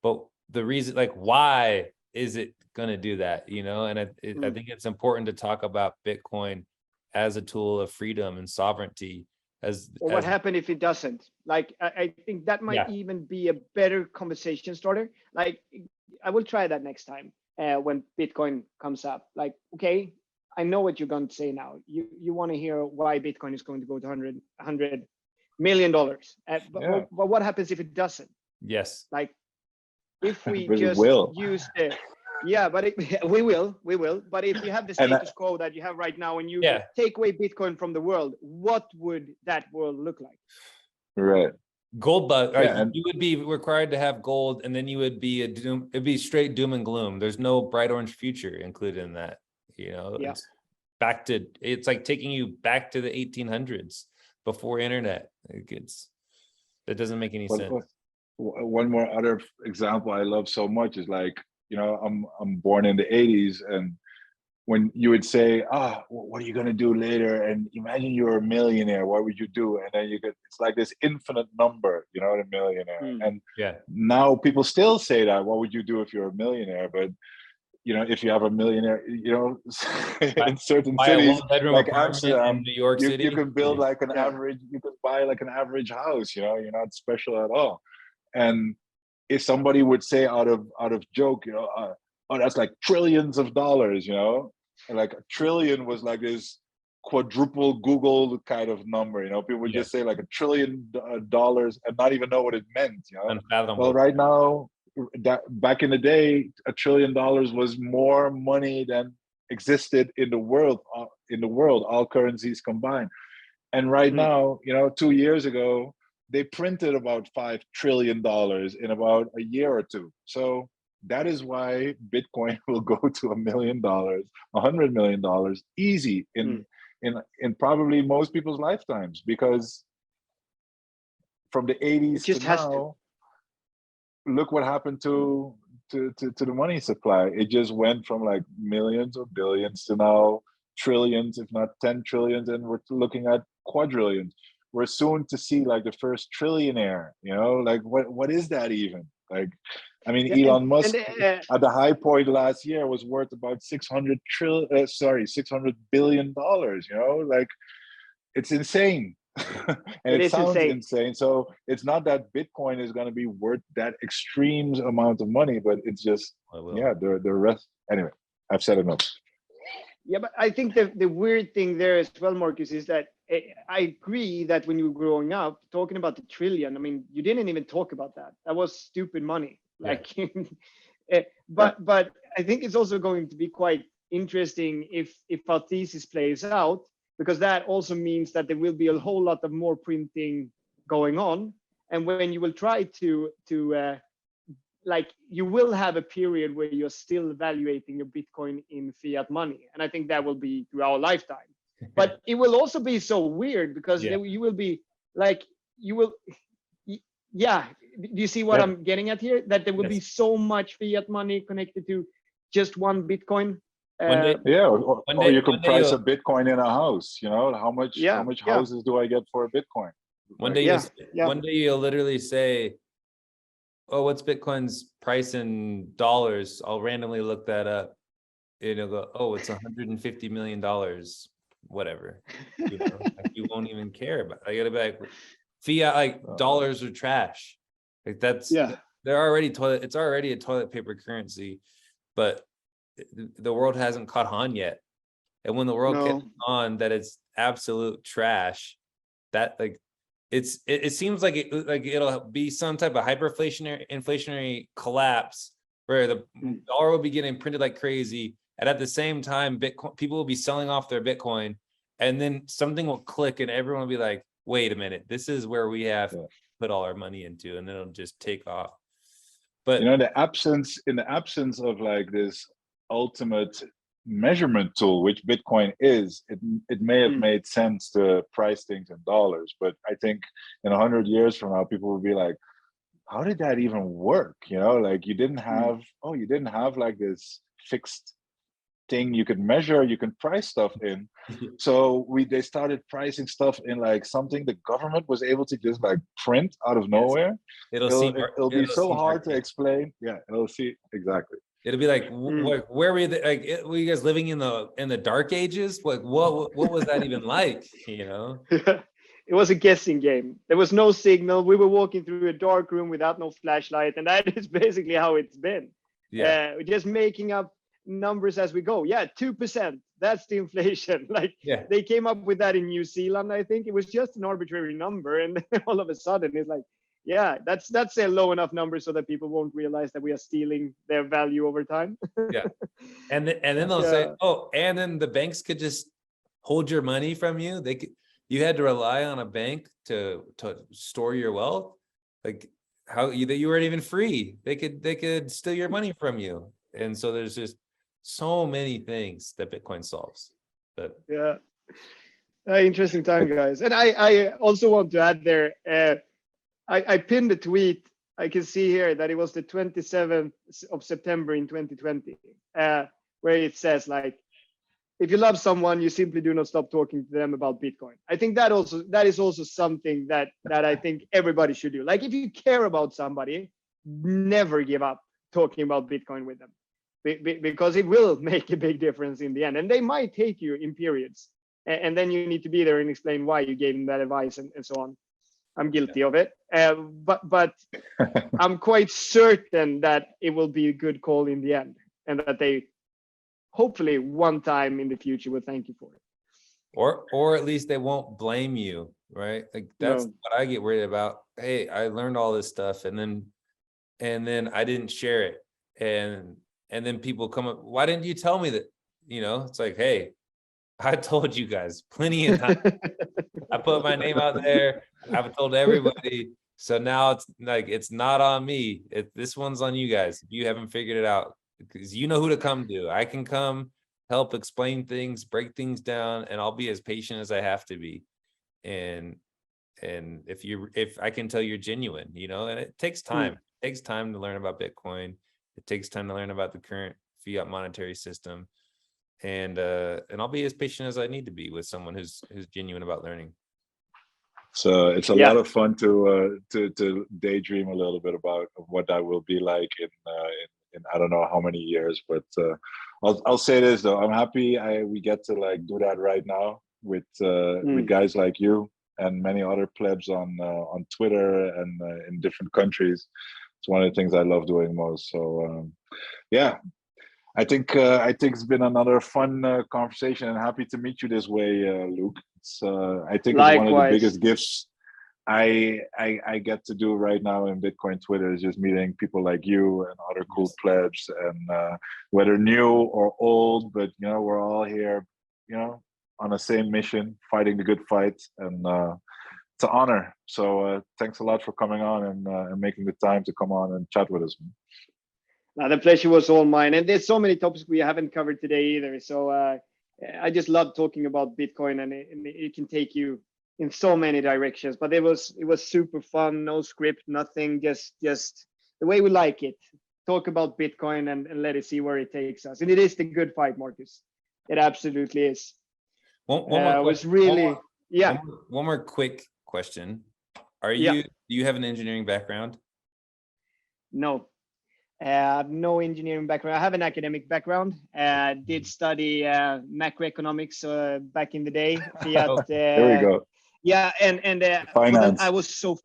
But the reason, like, why is it going to do that? And I think it's important to talk about Bitcoin as a tool of freedom and sovereignty. What happened if it doesn't? Like, I think that might even be a better conversation starter. Like, I will try that next time when Bitcoin comes up. Like, okay, I know what you're going to say now. You want to hear why Bitcoin is going to go to $100 million. But what happens if it doesn't? Yes. Like, if we just use Yeah, but we will. But if you have the And status quo that you have right now, and you Yeah. take away Bitcoin from the world, what would that world look like? right. Gold bug, like Yeah, and you would be required to have gold, and then you would be it'd be straight doom and gloom. There's no bright orange future included in that. Yeah. It's like taking you back to the 1800s before internet. That doesn't make any sense. one more other example I love so much is like, I'm born in the 80s, and when you would say, what are you going to do later? And imagine you're a millionaire, what would you do? And then it's like this infinite number, the millionaire. And Yeah. now people still say that, what would you do if you're a millionaire? But, if you have a millionaire, in certain Buy a cities, one-bedroom like apartment in Amsterdam, New York City. you can build like an Yeah. average, you can buy like an average house, you're not special at all. And if somebody would say out of joke, oh, that's like trillions of dollars, and like a trillion was like this quadruple Google kind of number, people would just say like $1 trillion and not even know what it meant, Unfathomable. Well, right now, that back in the day, $1 trillion was more money than existed in the world, all currencies combined. And right now, 2 years ago, they printed about $5 trillion in about a year or two. So that is why Bitcoin will go to $1 million, $100 million easy in probably most people's lifetimes, because from the 80s to now, look what happened to the money supply. It just went from like millions or billions to now trillions, if not 10 trillions, and we're looking at quadrillions. We're soon to see like the first trillionaire, like what is that even? Like, I mean, Elon Musk at the high point last year was worth about $600 billion, like it's insane. And it sounds insane. So it's not that Bitcoin is going to be worth that extreme amount of money, but it's just, the rest. Anyway, I've said enough. Yeah, but I think the weird thing there as well, Marcus, is that I agree that when you were growing up, talking about the trillion, I mean, you didn't even talk about that. That was stupid money. Like, but I think it's also going to be quite interesting if our thesis plays out, because that also means that there will be a whole lot of more printing going on. And when you will try to like, you will have a period where you're still evaluating your Bitcoin in fiat money. And I think that will be through our lifetime. But it will also be so weird, because you will be like, do you see what I'm getting at here? That there will be so much fiat money connected to just one Bitcoin. Or you can price a Bitcoin in a house, how much houses do I get for a Bitcoin? One day you'll literally say, oh, what's Bitcoin's price in dollars? I'll randomly look that up. It'll go, oh, it's $150 million, whatever. You won't even care about it. I gotta be like, fiat, like dollars are trash. Like it's already a toilet paper currency, but the world hasn't caught on yet. And when the world gets on that it's absolute trash, that like it seems like it'll be some type of inflationary collapse where the dollar will be getting printed like crazy, and at the same time people will be selling off their Bitcoin, and then something will click and everyone will be like, wait a minute, this is where we have to put all our money into, and then it'll just take off. But in the absence of like this ultimate measurement tool, which Bitcoin is, it may have made sense to price things in dollars, but I think in 100 years from now, people will be like, how did that even work? Like you didn't have like this fixed thing you could measure, you can price stuff in. So they started pricing stuff in like something the government was able to just like print out of nowhere. It'll be so hard to explain. It'll see exactly. It'll be like, where were you? Like, were you guys living in the dark ages? Like, what was that even like? It was a guessing game. There was no signal. We were walking through a dark room without no flashlight, and that is basically how it's been. Just making up numbers as we go. 2%. That's the inflation. Like they came up with that in New Zealand. I think it was just an arbitrary number, and all of a sudden it's like, Yeah, that's a low enough number so that people won't realize that we are stealing their value over time. Yeah. And then they'll say, Yeah. oh, and then the banks could just hold your money from you. You had to rely on a bank to store your wealth. Like you weren't even free. They could steal your money from you. And so there's just so many things that Bitcoin solves. But Yeah. Interesting time, guys. And I also want to add there, I pinned a tweet. I can see here that it was the 27th of September in 2020, where it says like, if you love someone, you simply do not stop talking to them about Bitcoin. I think that is also something that I think everybody should do. Like if you care about somebody, never give up talking about Bitcoin with them, because it will make a big difference in the end. And they might hate you in periods, and then you need to be there and explain why you gave them that advice and so on. I'm guilty of it, but I'm quite certain that it will be a good call in the end, and that they hopefully one time in the future will thank you for it. Or at least they won't blame you, right? Like that's No. what I get worried about. Hey, I learned all this stuff and then I didn't share it. And then people come up, why didn't you tell me that? You know, it's like, hey, I told you guys plenty of time. I put my name out there. I've told everybody. So now it's like, it's not on me. This one's on you guys. If you haven't figured it out, because you know who to come to. I can come help explain things, break things down, and I'll be as patient as I have to be. And if I can tell you're genuine, you know, and it takes time. It takes time to learn about Bitcoin. It takes time to learn about the current fiat monetary system. And I'll be as patient as I need to be with someone who's genuine about learning. So it's a lot of fun to daydream a little bit about what that will be like in I don't know how many years, but I'll say this though, I'm happy we get to like do that right now with guys like you and many other plebs on Twitter and in different countries. It's one of the things I love doing most. So yeah, I think it's been another fun conversation, and happy to meet you this way, Luke. I think it's one of the biggest gifts I get to do right now in Bitcoin Twitter is just meeting people like you and other cool plebs, and whether new or old, but you know, we're all here, you know, on the same mission, fighting the good fight, and it's an honor. So thanks a lot for coming on and making the time to come on and chat with us. The pleasure was all mine, and there's so many topics we haven't covered today either. So I just love talking about Bitcoin, and it can take you in so many directions. But it was super fun, no script, nothing, just the way we like it. Talk about Bitcoin and let it see where it takes us. And it is the good fight, Marcus. It absolutely is. One more was really One more quick question. Do you have an engineering background? No. No engineering background. I have an academic background. Did study macroeconomics back in the day. There we go. Yeah, and finance. I was so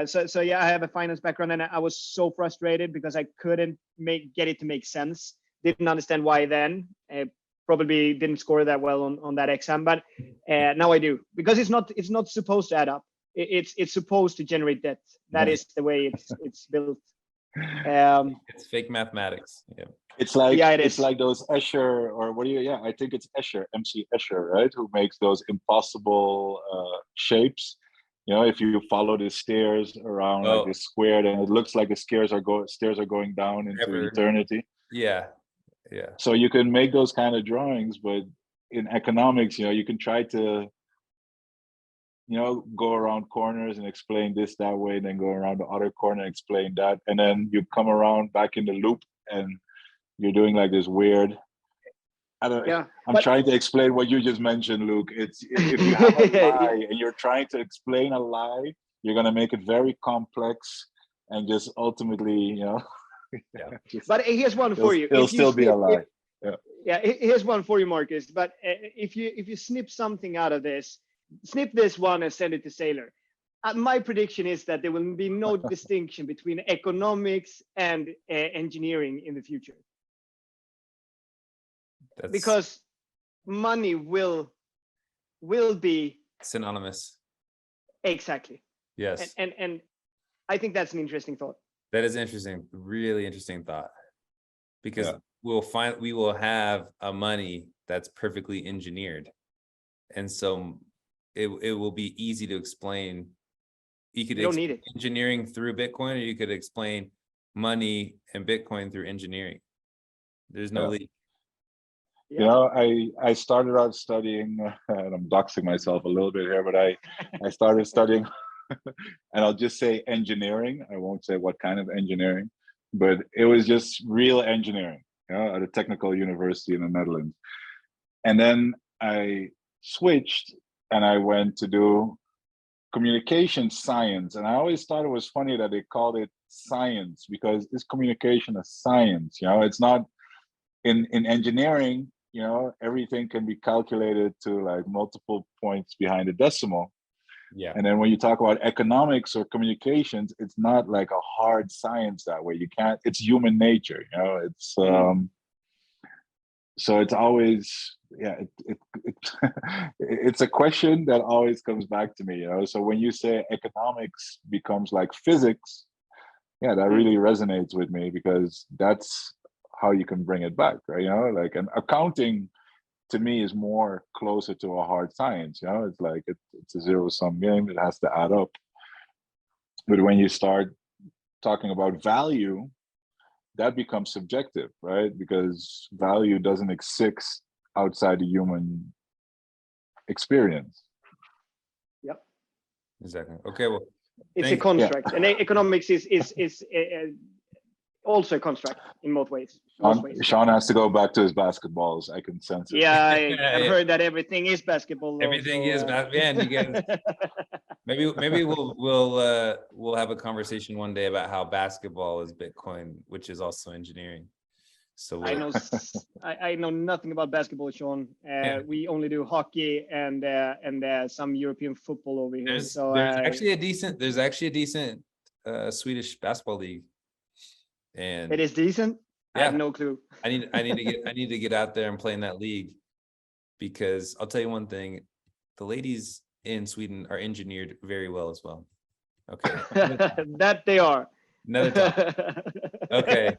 So I have a finance background, and I was so frustrated because I couldn't get it to make sense. Didn't understand why then. Probably didn't score that well on that exam, but now I do, because it's not supposed to add up. It's supposed to generate debt. That is the way it's built. It's fake mathematics. Yeah. It's like it's like those Escher, or what do you? Yeah, I think it's Escher, MC Escher, right? Who makes those impossible shapes. You know, if you follow the stairs around like this square, then it looks like the stairs are going down into eternity. Yeah, yeah. So you can make those kind of drawings, but in economics, you know, you can try to, you know, go around corners and explain this that way, and then go around the other corner and explain that, and then you come around back in the loop, and you're doing like this weird. I'm trying to explain what you just mentioned, Luke. It's if you have a lie and you're trying to explain a lie, you're gonna make it very complex and just ultimately, you know. But here's one for you. It'll still be a lie. Here's one for you, Marcus. But if you snip something out of this, snip this one and send it to Saylor. My prediction is that there will be no distinction between economics and engineering in the future. Because money will be synonymous. Exactly. Yes. And I think that's an interesting thought. That is interesting, really interesting thought. Because Yeah. we will have a money that's perfectly engineered. And so it will be easy to explain. You could You don't explain need it. engineering through Bitcoin, or you could explain money and Bitcoin through engineering. There's no Yeah. leak. You know, I started out studying, and I'm doxing myself a little bit here, but I started studying, and I'll just say engineering. I won't say what kind of engineering, but it was just real engineering, you know, at a technical university in the Netherlands. And then I switched and I went to do communication science. And I always thought it was funny that they called it science, because is communication a science? You know, it's not. In engineering, you know, everything can be calculated to like multiple points behind a decimal. Yeah. And then when you talk about economics or communications, it's not like a hard science that way. You can't, it's human nature, you know, it's so it's always, yeah, it's a question that always comes back to me, you know. So when you say economics becomes like physics, yeah, that really resonates with me, because that's how you can bring it back, right? You know, like, an accounting to me is more closer to a hard science. You know, it's like it's a zero-sum game. It has to add up. But when you start talking about value, that becomes subjective, right? Because value doesn't exist outside the human experience. Yep. Exactly. Okay. Well, It's a construct, and economics is also a construct in most ways. Sean has to go back to his basketballs. I can sense it. Yeah, I've heard that everything is basketball. Though, everything so, is man, you guys. Maybe we'll have a conversation one day about how basketball is Bitcoin, which is also engineering. So I know nothing about basketball, Sean. We only do hockey and some European football over here. there's So actually a decent Swedish basketball league. And it is decent. Yeah. I have no clue. I need to get out there and play in that league, because I'll tell you one thing, the ladies in Sweden are engineered very well as well. Okay. That they are. Another time. Okay.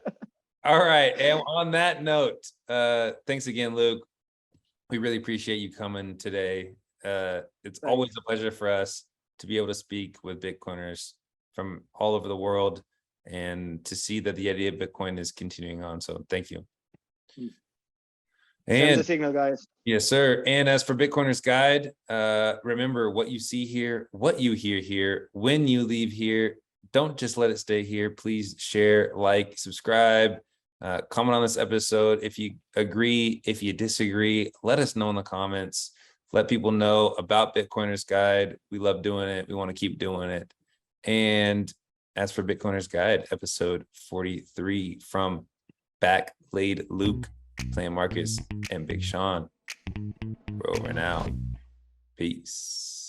All right. And on that note, thanks again, Luke. We really appreciate you coming today. It's always a pleasure for us to be able to speak with Bitcoiners from all over the world, and to see that the idea of Bitcoin is continuing on. So thank you. Send the signal, guys. Yes, sir. And as for Bitcoiner's Guide, remember, what you see here, what you hear here, when you leave here, don't just let it stay here. Please share, like, subscribe, comment on this episode. If you agree, if you disagree, let us know in the comments. Let people know about Bitcoiner's Guide. We love doing it. We want to keep doing it. And as for Bitcoiner's Guide, episode 43 from Backblade Luke, Playing Marcus, and Big Sean. We're over now. Peace.